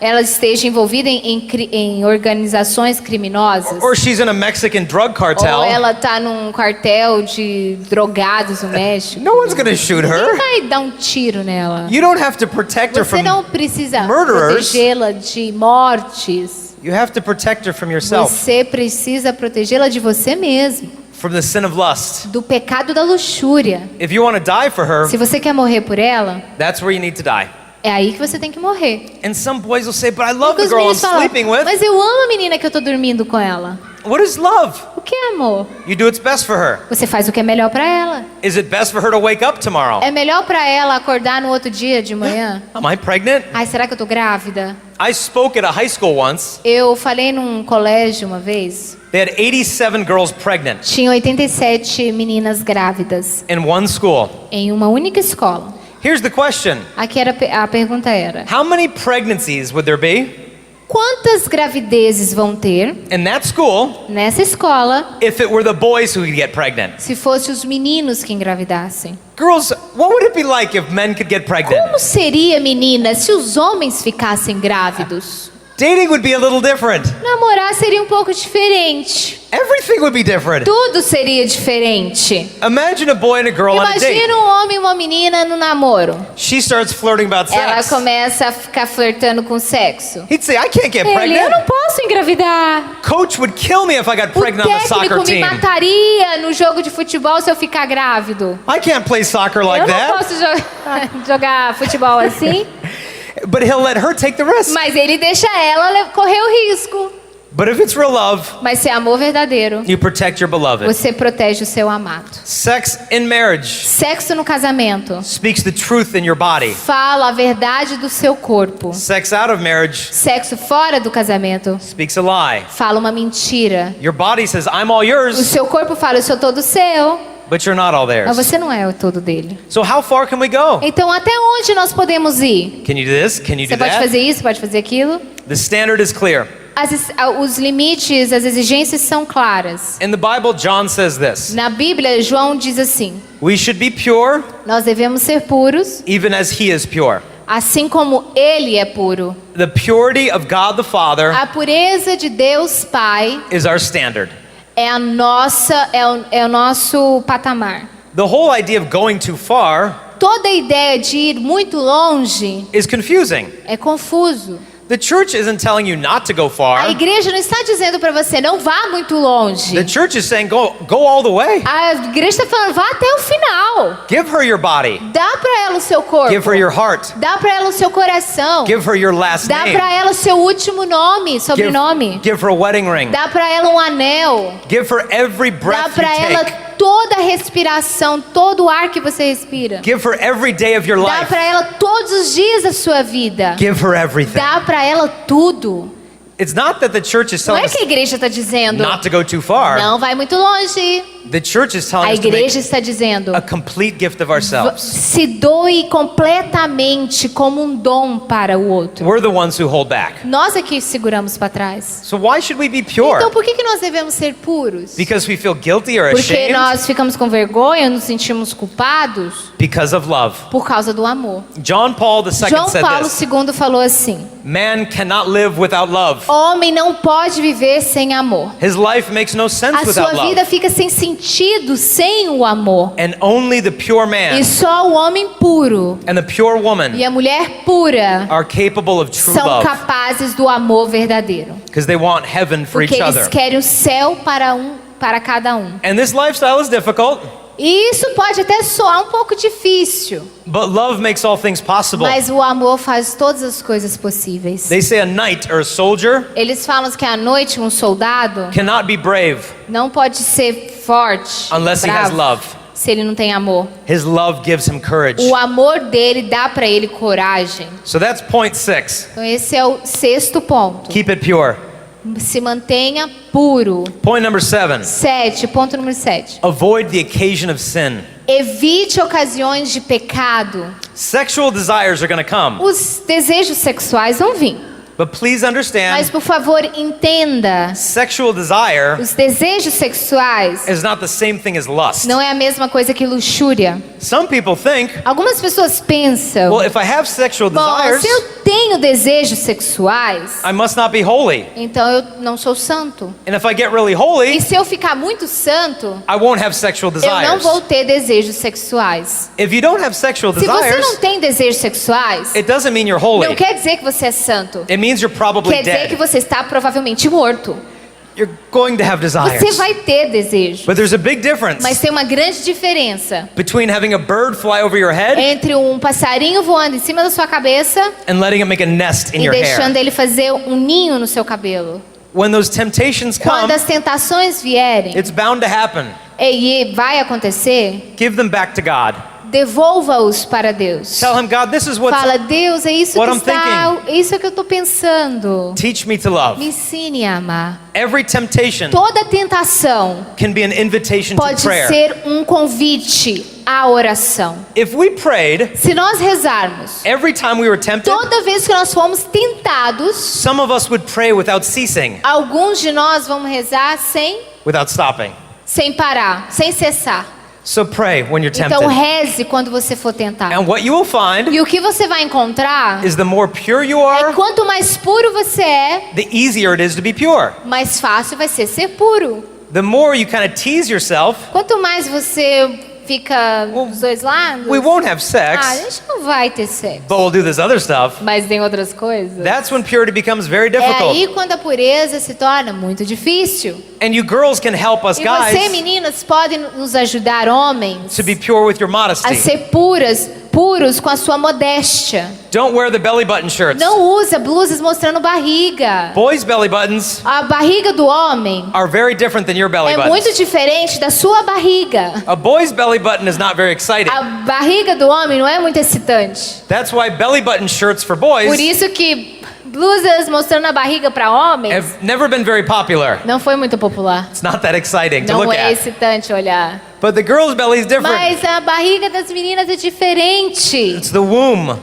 ela esteja envolvida em organizações criminosas. or she's in a Mexican drug cartel. Ou ela tá num cartel de drogados no México. No one's going to shoot Ninguém her. vai dar um tiro nela. You don't have to protect her Você from não precisa murderers. protegê-la de mortes. You have to protect her from yourself, Você precisa protegê-la de você mesmo, from the sin of lust. do pecado da luxúria. If you want to die for her, Se você quer morrer por ela, that's where you need to die. é aí que você tem que morrer. And some boys will say, "But I love Porque the os girl I'm meninos falam: sleeping with." mas eu amo a menina que eu tô dormindo com ela. What is love? O que é amor? You do what's best for her. Você faz o que é melhor pra ela. Is it best for her to wake up tomorrow? É melhor pra ela acordar no outro dia de manhã? Am I pregnant? Ai, será que eu tô grávida? I spoke at a high school once. Eu falei num colégio uma vez. They had 87 girls pregnant Tinha 87 meninas grávidas in one school. em uma única escola. Here's the question. Aqui a pergunta era: How many pregnancies would there be quantas gravidezes vão ter in that school nessa escola if it were the boys who could get pregnant? se fossem os meninos que engravidassem? Girls, what would it be like if men could get pregnant? Como seria, meninas, se os homens ficassem grávidos? Dating would be a little different. Namorar seria um pouco diferente. Everything would be different. Tudo seria diferente. Imagine a boy and a girl on a date. Imagina um homem e uma menina no namoro. She starts flirting about Ela sex. começa a ficar flertando com sexo. He'd say, I can't get Ele, eu pregnant. não posso engravidar. Coach would kill me if I got O pregnant on the soccer técnico me team. mataria no jogo de futebol se eu ficar grávido. I can't play soccer like Eu não that. posso jogar futebol assim. But he'll let her take the risk. Mas ele deixa ela correr o risco. But if it's real love, Mas se é amor verdadeiro, you protect your beloved. você protege o seu amado. Sex in marriage Sexo no casamento speaks the truth in your body. fala a verdade do seu corpo. Sex out of marriage Sexo fora do casamento speaks a lie. fala uma mentira. Your body says, I'm all O yours, seu corpo fala, eu sou todo seu, but you're not all mas theirs. você não é o todo dele. So how far can we go? Então até onde nós podemos ir? Can you do this? Can you Você do pode that? fazer isso, pode fazer aquilo. The standard is clear. Os limites, as exigências são claras. In the Bible, John says this. Na Bíblia, João diz assim: We should be pure, nós devemos ser puros, even as he is pure. assim como ele é puro. The purity of God the Father A pureza de Deus Pai is our standard. é o nosso patamar. The whole idea of going too far Toda a ideia de ir muito longe is confusing. é confuso. The church isn't telling you not to go A far. igreja não está dizendo para você, não vá muito longe. The church is saying go all the way. A igreja está falando, vá até o final. Give her your body. Dá para ela o seu corpo. Give her your heart. Dá para ela o seu coração. Give her your last Dá name. para ela o seu último nome, sobrenome. Give her a wedding ring. Dá para ela um anel. Give her every Dá breath you para ela take. toda a respiração, todo o ar que você respira. Give her every day of your Dá life. para ela todos os dias da sua vida. Give her everything. Dá para ela tudo. It's not that the church is Não telling é us que a igreja está dizendo, not to go too far. não vai muito longe. The church is telling A us to igreja make está dizendo, a complete gift of ourselves. se doe completamente como um dom para o outro. We're the ones who hold back. Nós é que seguramos para trás. So why should we be pure? Então por que nós devemos ser puros? Because we feel guilty or Porque ashamed? nós ficamos com vergonha, nos sentimos culpados Because of love. por causa do amor. John Paul II João said Paulo this. II falou assim: Man cannot live without love. homem não pode viver sem amor. His life makes no sense A without sua love. vida fica sem sentido sem o amor. And only the pure man E só o homem puro and the pure woman e a mulher pura are capable of true são love. capazes do amor verdadeiro. Because they want heaven for Porque each eles other. querem o céu para cada um. And this lifestyle is difficult, E isso pode até soar um pouco difícil, but love makes all things possible. mas o amor faz todas as coisas possíveis. They say a knight or a soldier Eles falam que à noite um soldado cannot be brave não pode ser forte, unless he has bravo, love. se ele não tem amor. His love gives him courage. O amor dele dá para ele coragem. So that's point 6. Então esse é o sexto ponto. Keep it pure. Se mantenha puro. Point number 7. Ponto número 7. Avoid the occasion of sin. Evite ocasiões de pecado. Sexual desires are going to come, Os desejos sexuais vão vir. but please understand, Mas por favor, entenda. sexual desire Os desejos sexuais is not the same thing as lust. não é a mesma coisa que luxúria. Some people think, Algumas pessoas pensam, well, if I have sexual bom, desires, se eu tenho desejos sexuais, I must not be holy. então eu não sou santo. And if I get really E holy, se eu ficar muito santo, I won't have sexual eu não desires. vou ter desejos sexuais. If you don't have sexual Se você desires, não tem desejos sexuais, it doesn't mean you're não holy. quer dizer que você é santo. It means you're probably Quer dizer que dead. você está provavelmente morto. You're going to have Você desires. vai ter desejo. But there's a big difference Mas tem uma grande diferença between having a bird fly over your head entre um passarinho voando em cima da sua cabeça and letting it make a nest in e your deixando hair. ele fazer um ninho no seu cabelo. When those temptations come, Quando as tentações vierem, it's bound to happen. e vai acontecer, Give them back to God. devolva-os para Deus. Tell him, God, this is what's... Fala, Deus, é isso what que I'm está, é isso que eu estou pensando. Teach me to love. Me ensine a amar. Every temptation Toda tentação can be an invitation to pode prayer. ser um convite à oração. If we prayed Se nós rezarmos, every time we were tempted, toda vez que nós fomos tentados, some of us would pray without ceasing, alguns de nós vamos rezar sem without stopping. parar, sem cessar. So pray when you're tempted. Então reze quando você for tentado. And what you will find E o que você vai encontrar is the more pure you é are, quanto mais puro você é, the easier it is to be pure. mais fácil vai ser puro. The more you kind of tease yourself, Quanto mais você fica dos dois lados, we won't have a sex, gente não vai ter sexo. but we'll do this other stuff. Mas tem outras coisas. That's when purity becomes very É difficult. aí quando a pureza se torna muito difícil. And you girls can help us E você, guys meninas, podem nos ajudar, homens, to be pure with your a modesty. ser puros com a sua modéstia. Don't wear the belly button shirts. Não usa blusas mostrando barriga. Boys' belly buttons A barriga do homem are very different than your belly é buttons. muito diferente da sua barriga. A boy's belly button is not very exciting. A barriga do homem não é muito excitante. That's why belly button shirts for Por boys isso que blusas mostrando a barriga para homens have never been very popular. não foi muito popular. It's not that exciting to Não look é at. excitante olhar. But the girl's belly is different. Mas a barriga das meninas é diferente. It's the womb.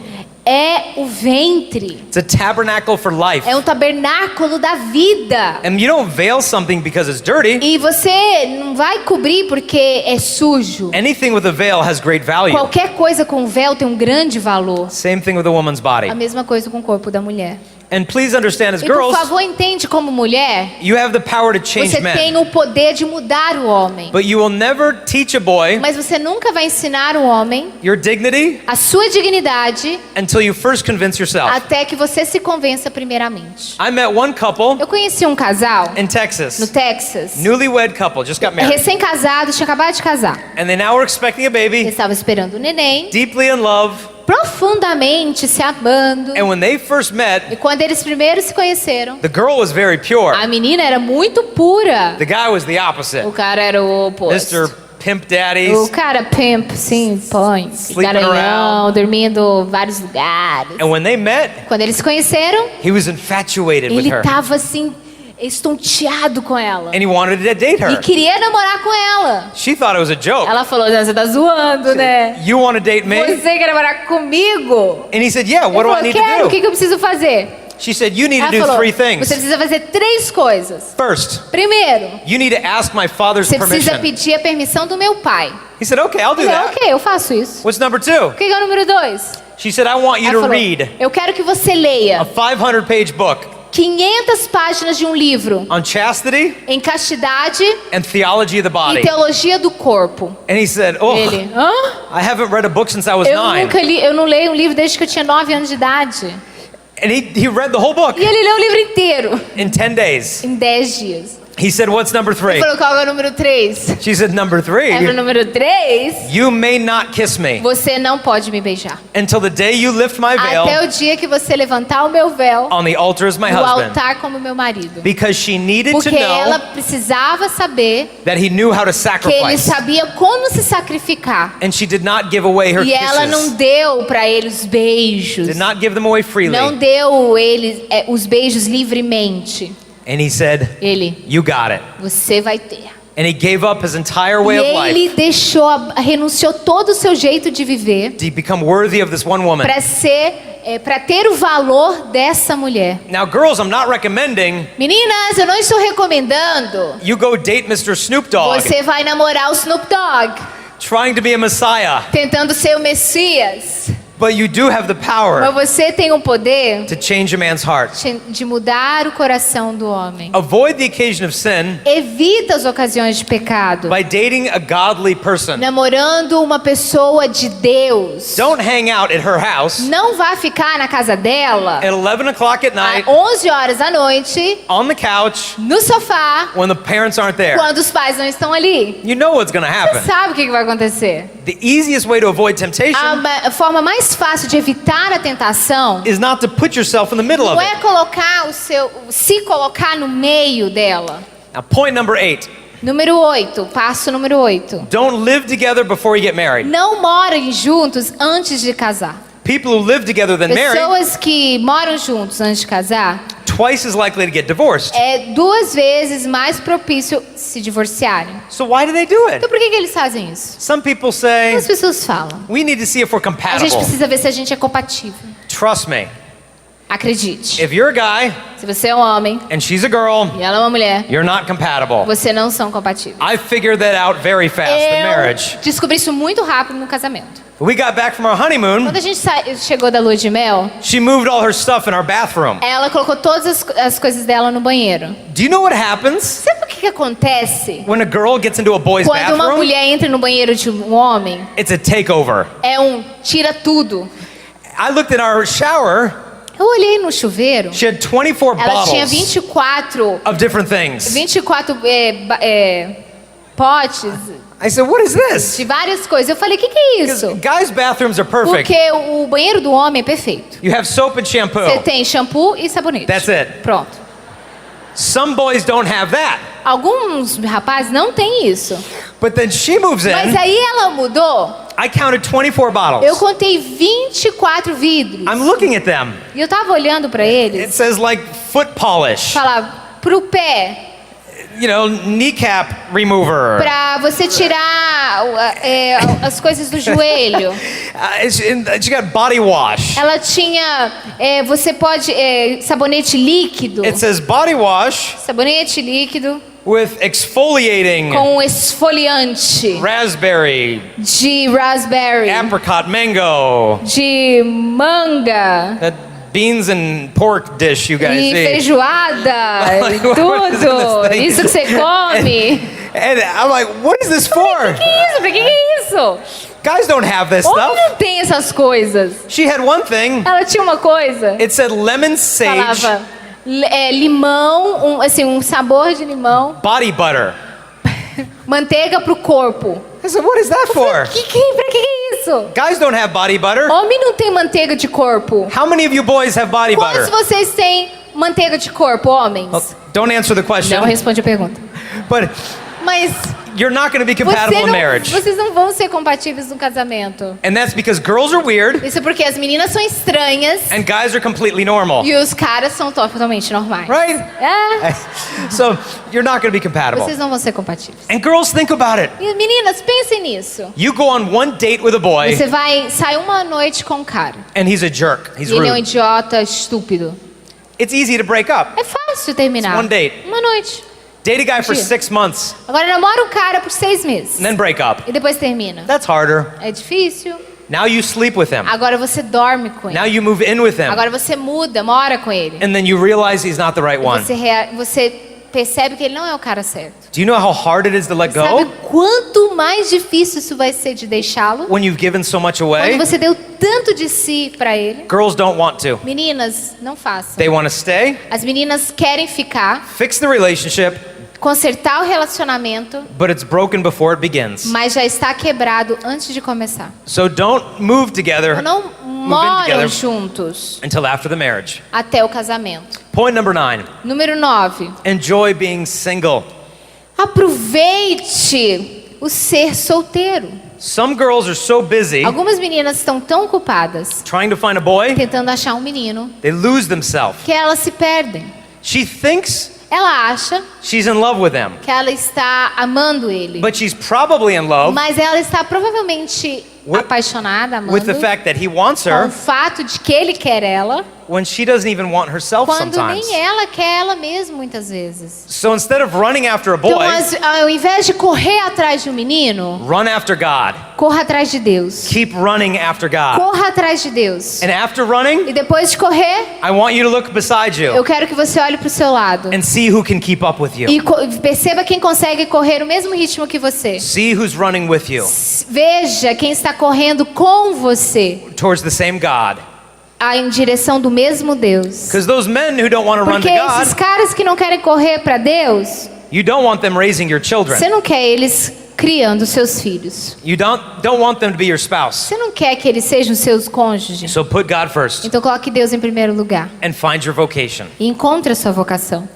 É o ventre. It's a tabernacle for life. É um tabernáculo da vida. And you don't veil something because it's dirty. E você não vai cobrir porque é sujo. Anything with a veil has great value. Qualquer coisa com véu tem um grande valor. Same thing with a woman's body. A mesma coisa com o corpo da mulher. And please understand, as E por girls, favor, entende como mulher, you have the power to change você tem men. o poder de mudar o homem. But you will never teach a boy Mas você nunca vai ensinar o homem your dignity a sua dignidade until you first convince yourself. até que você se convença primeiramente. I met one couple Eu conheci um casal in no Texas. Texas, Newlywed couple, just got married. recém-casados, tinha acabado de casar. And they now were expecting a Eles baby, estavam esperando o neném, deeply in love. profundamente se amando. And when they first E met, quando eles primeiro se conheceram, the girl was very pure. a menina era muito pura. The guy was the opposite. O cara era o oposto. Mr. Pimp Daddies. O cara pimp, sim, põe. Sleeping Garanhão, around. dormindo em vários lugares. And when they met, Quando eles se conheceram, he was infatuated with ele her. tava assim, estonteado com ela. And he wanted to date E her. queria namorar com ela. She thought it was a joke. Ela falou, "Não, você tá zoando, né? You want to date me? Você quer namorar comigo?" And he said, yeah, Ele what do falou, I need quero, o to que do? que eu preciso fazer? She said, you need to Ela do falou, three você things. precisa fazer 3 coisas. First, Primeiro, you need to ask my father's você precisa permission. pedir a permissão do meu pai. He said, okay, I'll do Eu falei, that. ok, eu faço isso. What's number 2? O que é o número 2? She said, I want you Ela to falou, read eu quero que você a leia 500-page book 500 páginas de um livro on chastity em castidade and theology of the e body. teologia do corpo. And he said, oh, Ele, hã? I haven't read a book since I was 9. Eu não leio um livro desde que eu tinha 9 anos de idade. And he read the whole book E ele leu o livro inteiro in 10 days. em 10 dias. He said, what's number 3? Ele falou, qual é o número 3? She said, number É pro 3, número 3, you may not kiss me você não pode me beijar. until the day you lift my Até veil o dia que você levantar o meu véu on the altar as my no husband. altar como meu marido. Because she needed to Porque ela know precisava saber that he knew how to que ele sacrifice. sabia como se sacrificar. And she did not give away her E ela não kisses. deu para ele os beijos. Did not give them away freely. Não deu ele os beijos livremente. And he said, Ele, you got it. você vai ter. And he gave up his entire E way of ele life renunciou todo o seu jeito de viver to become worthy of this one woman. para ter o valor dessa mulher. Now, girls, I'm not recommending Meninas, eu não estou recomendando you go date Mr. Snoop Dogg, você vai namorar o Snoop Dogg, trying to be a Messiah. tentando ser o Messias. But you do have the Mas power você tem o poder to change a man's heart. de mudar o coração do homem. Avoid the occasion of sin Evita as ocasiões de pecado. by dating a godly person. Namorando uma pessoa de Deus. Don't hang out at her house Não vá ficar na casa dela at 11 o'clock at night às 11 horas da noite, on the couch no sofá, when the parents aren't there. quando os pais não estão ali. You know what's going to Você happen. sabe o que vai acontecer. The easiest way to avoid temptation A forma mais fácil de evitar a tentação is not to put yourself in the middle não of é it. colocar se colocar no meio dela. Now, point number 8. Número 8, passo número 8. Don't live together before you get married. Não morem juntos antes de casar. People who live together than marry, Pessoas que moram juntos antes de casar twice as likely to get divorced. é 2 vezes mais propício se divorciarem. So why do they do it? Então por que eles fazem isso? Some people say, As pessoas falam. we need to see if we're A gente compatible. precisa ver se a gente é compatível. Trust me, Acredite. If you're a guy Se você é um homem and she's a girl, e ela é uma mulher, you're not compatible. vocês não são compatíveis. I figured that out very fast in marriage. Eu descobri isso muito rápido no casamento. We got back from our honeymoon. Quando a gente chegou da lua de mel, She moved all her stuff in our bathroom. ela colocou todas as coisas dela no banheiro. Do you know what happens Sabe o que acontece when a girl gets into a boy's quando uma bathroom? mulher entra no banheiro de um homem? It's a takeover. É tira tudo. I looked in our shower. Eu olhei no chuveiro. She had 24 Ela tinha bottles 24 of different things. potes I said, what is this? de várias coisas. Eu falei, o que é Because isso? guys' bathrooms are perfect. Porque o banheiro do homem é perfeito. You have soap and shampoo. Você tem shampoo e sabonete. That's it. Pronto. Some boys don't have that. Alguns rapazes não têm isso. But then she moves Mas in. aí ela mudou. I counted 24 Eu bottles. contei 24 vidros. I'm looking at them. E eu tava olhando pra It eles. says like foot polish, Falava, pro pé. you know, kneecap remover. Pra você tirar as coisas do joelho. She got body wash. Ela tinha, você pode, sabonete líquido. It says body wash Sabonete líquido with exfoliating com esfoliante raspberry, de raspberry, apricot, mango. de manga That beans and pork dish you guys e eat. feijoada e What is tudo. this thing? Isso que você come. And I'm like, what is this for? Que isso? Pra que é isso? Guys don't have this Homem stuff. não tem essas coisas. She had one thing. Ela tinha uma coisa. It said lemon sage Falava limão, um sabor de limão, body butter. manteiga pro corpo. I said, what is that for? Pra que é isso? Guys don't have body butter. Homem não tem manteiga de corpo. How many of you boys have body Quantos butter? vocês têm manteiga de corpo, homens? Don't answer the question. Não responde a pergunta. But Mas you're not going to be compatible in marriage. vocês não vão ser compatíveis no casamento. And that's because girls are weird Isso é porque as meninas são estranhas and guys are completely normal. e os caras são totalmente normais. Right? So you're not going to be compatible. Vocês não vão ser compatíveis. And girls, think about it. E meninas, pensem nisso. You go on one date with a boy Você sai uma noite com um cara. and he's a jerk. He's E ele é um rude. idiota, estúpido. It's easy to break up. É fácil terminar. It's one date. Uma noite. Date a guy for Dia. 6 months Agora namora um cara por 6 meses. and then break up. E depois termina. That's harder. É difícil. Now you sleep with him. Agora você dorme com ele. Now you move in with him. Agora você muda, mora com ele. And then you realize he's not the right one. Você percebe que ele não é o cara certo. Do you know how hard it is to let Sabe go quanto mais difícil isso vai ser de deixá-lo? when you've given so much Quando away? você deu tanto de si pra ele. Girls don't want to. Meninas, não façam. They want to stay, As meninas querem ficar, fix the relationship, consertar o relacionamento, but it's broken before it begins. mas já está quebrado antes de começar. So don't move together Não moram together. juntos until after the marriage. até o casamento. Point number 9. Número 9. Enjoy being single. Aproveite o ser solteiro. Some girls are so busy Algumas meninas estão tão ocupadas trying to find a boy, tentando achar um menino they lose themselves. que elas se perdem. She thinks Ela acha she's in love with him, que ela está amando ele, but she's probably in love mas ela está provavelmente apaixonada, amando, with the fact that he wants com o her fato de que ele quer ela, when she doesn't even want herself quando sometimes. nem ela quer ela mesma muitas vezes. So instead of running after a Então, boy, ao invés de correr atrás de um menino, run after God. corra atrás de Deus. Keep running after God. Corra atrás de Deus. And after running, E depois de correr, I want you to look beside eu you quero que você olhe para o seu lado and see who can keep up with you. e perceba quem consegue correr o mesmo ritmo que você. See who's running with you Veja quem está correndo com você towards the same God. em direção do mesmo Deus. Because those men who don't want to run Porque to esses God, caras que não querem correr para Deus, you don't want them raising your children. você não quer eles criando seus filhos. You don't want them to be your spouse. Você não quer que eles sejam seus cônjuges. So put God first Então coloque Deus em primeiro lugar and find your vocation. e encontre a sua vocação.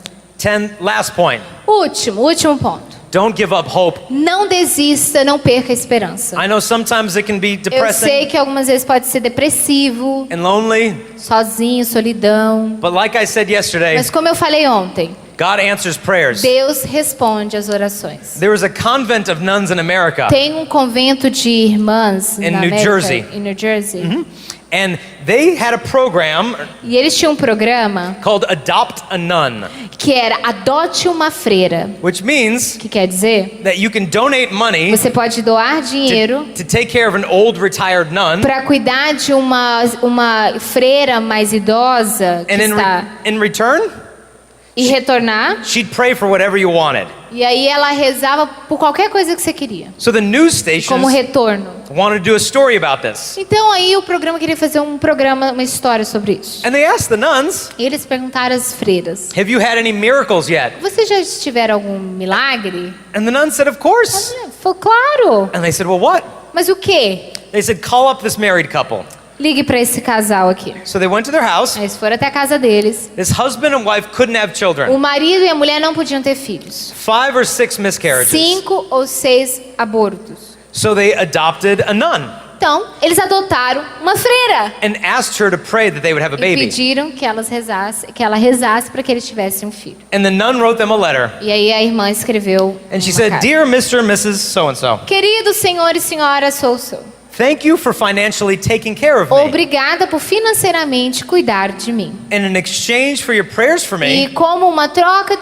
Last point. Último ponto. Don't give up hope. Não desista, não perca a esperança. I know sometimes it can be Eu sei depressing que algumas vezes pode ser depressivo, and lonely, sozinho, solidão. but like I said yesterday, Mas como eu falei ontem, God answers prayers. Deus responde às orações. There was a convent of nuns in America, Tem um convento de irmãs In na New América, Jersey. em New Jersey. And they had a program E eles tinham um programa called Adopt a Nun, que era Adote uma Freira, which means que quer dizer, that you can donate money você pode doar dinheiro to take care of an old retired nun, para cuidar de uma freira mais idosa que and está in return, e retornar. she'd pray for whatever you wanted. E aí ela rezava por qualquer coisa que você queria, So the news como stations retorno. wanted to do a story about this. Então aí o programa queria fazer uma história sobre isso. And they asked the nuns, E eles perguntaram às freiras: have you had any miracles yet? vocês já tiveram algum milagre? And the nuns said, of course. Falou, claro. And they said, well, what? Mas o quê? They said, call up this married couple. Ligue para esse casal aqui. So they went to their house. Aí eles foram até a casa deles. This husband and wife couldn't have children. O marido e a mulher não podiam ter filhos. 5 or 6 miscarriages. 5 ou 6 abortos. So they adopted a nun Então, eles adotaram uma freira. and asked her to pray that they would have a E baby. pediram que ela rezasse para que eles tivessem um filho. And the nun wrote them a letter. E aí a irmã escreveu And she uma said, carta. dear Mr. and Mrs. So-and-so, Querido senhor e senhora so. thank you for financially taking care of me. Obrigada por financeiramente cuidar de mim. And in exchange for your prayers for E me, como uma troca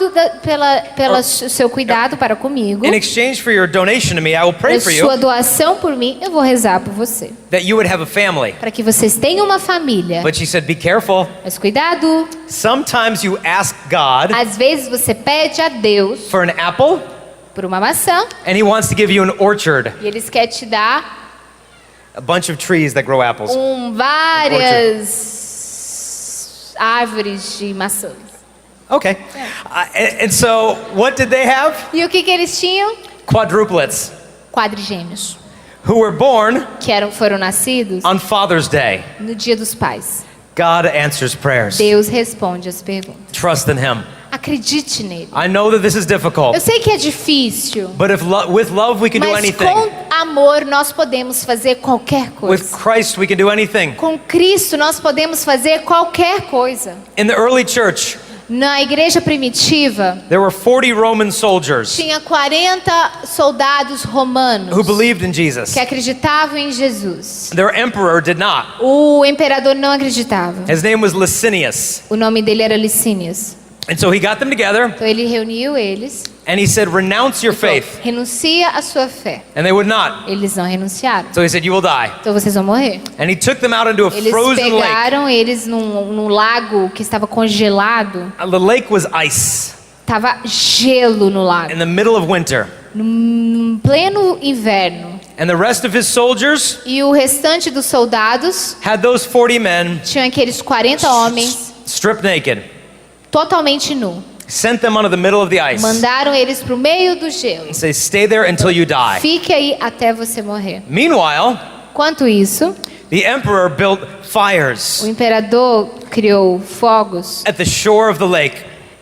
pela seu cuidado para comigo, in exchange for your donation to me, I will pray pela for sua you doação por mim, eu vou rezar por você. that you would have a family. Para que vocês tenham uma família. But she said, be careful. Mas cuidado. Sometimes you ask God Às vezes você pede a Deus for an apple por uma maçã and he wants to give you an orchard, e eles querem te dar a bunch of trees that grow apples. várias árvores de maçãs. Okay. And so what did they have? E o que eles tinham? Quadruplets Quadrigêmeos, who were born que foram nascidos on Father's Day. no Dia dos Pais. God answers prayers. Deus responde as perguntas. Trust in him. Acredite nele. I know that this is difficult, Eu sei que é difícil, but with love we can do mas anything. com amor nós podemos fazer qualquer With coisa. Christ we can do anything. Com Cristo nós podemos fazer qualquer coisa. In the early church, Na igreja primitiva, there were 40 Roman soldiers tinha 40 soldados romanos who believed in Jesus. que acreditavam em Jesus. Their emperor did not. O imperador não acreditava. His name was Licinius. O nome dele era Licínias. And so he got them together Então ele reuniu eles. and he said, renounce your Falou, faith. renuncia a sua fé. And they would not. Eles não renunciaram. So he said, you will die. Então vocês vão morrer. And he took them out into a Eles frozen lake. pegaram eles num lago que estava congelado. The lake was ice Tava gelo no lago. in the middle of winter. Num pleno inverno. And the rest of his soldiers E o restante dos soldados had those 40 men tinham aqueles 40 homens stripped naked, totalmente nu. sent them onto the middle of the ice, Mandaram eles pro meio do gelo. and say, stay there until you die. Fique aí até você morrer. Meanwhile, Enquanto isso, the emperor built fires o imperador criou fogos at the shore of the lake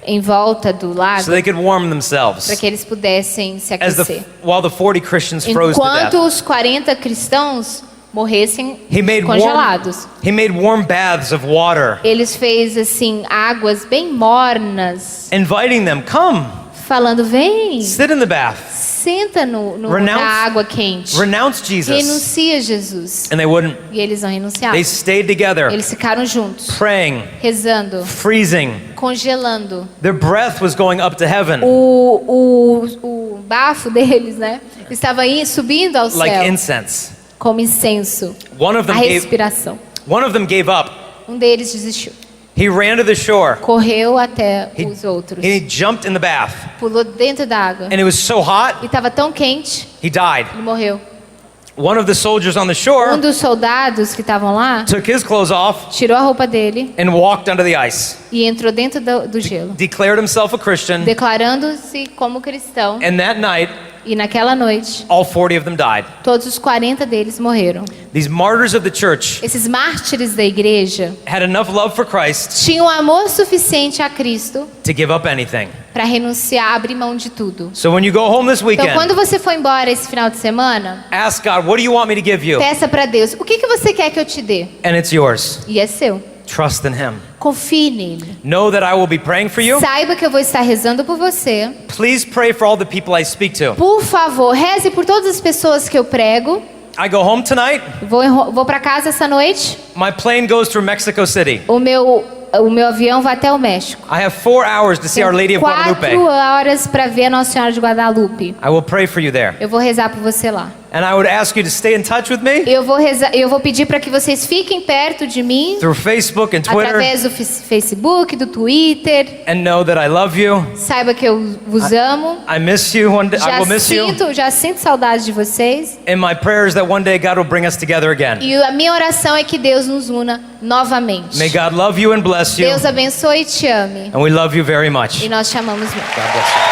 em volta do lago so they could warm para themselves que eles pudessem se aquecer. while the 40 Christians froze to Enquanto death. os 40 cristãos morressem He made congelados. warm baths of water, Eles fez assim águas bem mornas, inviting them, come, falando: vem, sit in the bath, senta na água quente. renounce Jesus. Renuncia a Jesus. And they wouldn't. E eles não renunciaram. They stayed together, Eles ficaram juntos, praying, rezando, freezing. congelando. Their breath was going up to heaven O bafo deles, né? Estava subindo ao like céu incense. como incenso. One of A them respiração. gave up. Um deles desistiu. He ran to the shore. Correu até os outros. He jumped in the bath. Pulou dentro da água. And it was so hot, E estava tão quente, he died. ele morreu. One of the soldiers on the shore Um dos soldados que estavam lá took his clothes off tirou a roupa dele and walked under the ice, e entrou dentro do gelo, declared himself a Christian, declarando-se como cristão. and that night, E naquela noite, all 40 of them died. todos os 40 deles morreram. These martyrs of the church Esses mártires da igreja had enough love for Christ tinham amor suficiente a Cristo to give up anything. para renunciar, abrir mão de tudo. So when you go home this Então, weekend, quando você for embora esse final de semana, ask God, what do you want me to give you? peça para Deus: o que você quer que eu te dê? And it's yours. E é seu. Trust in him. Confie nele. Know that I will be praying for you. Saiba que eu vou estar rezando por você. Please pray for all the people I speak to. Por favor, reze por todas as pessoas que eu prego. I go home tonight. Vou para casa essa noite. My plane goes through Mexico City. O meu avião vai até o México. I have 4 hours to see Our Lady of Guadalupe. 4 horas para ver a Nossa Senhora de Guadalupe. I will pray for you there. Eu vou rezar por você lá. And I would ask you to stay in touch with me Eu vou pedir para que vocês fiquem perto de mim through Facebook and Twitter, através do Facebook, do Twitter. and know that I love you. Saiba que eu vos amo. I miss you one day. I will miss you. Já sinto saudade de vocês. And my prayer is that one day God will bring us together again. E a minha oração é que Deus nos una novamente. May God love you and bless you. Deus abençoe e te ame. And we love you very much. E nós te amamos muito. God bless you.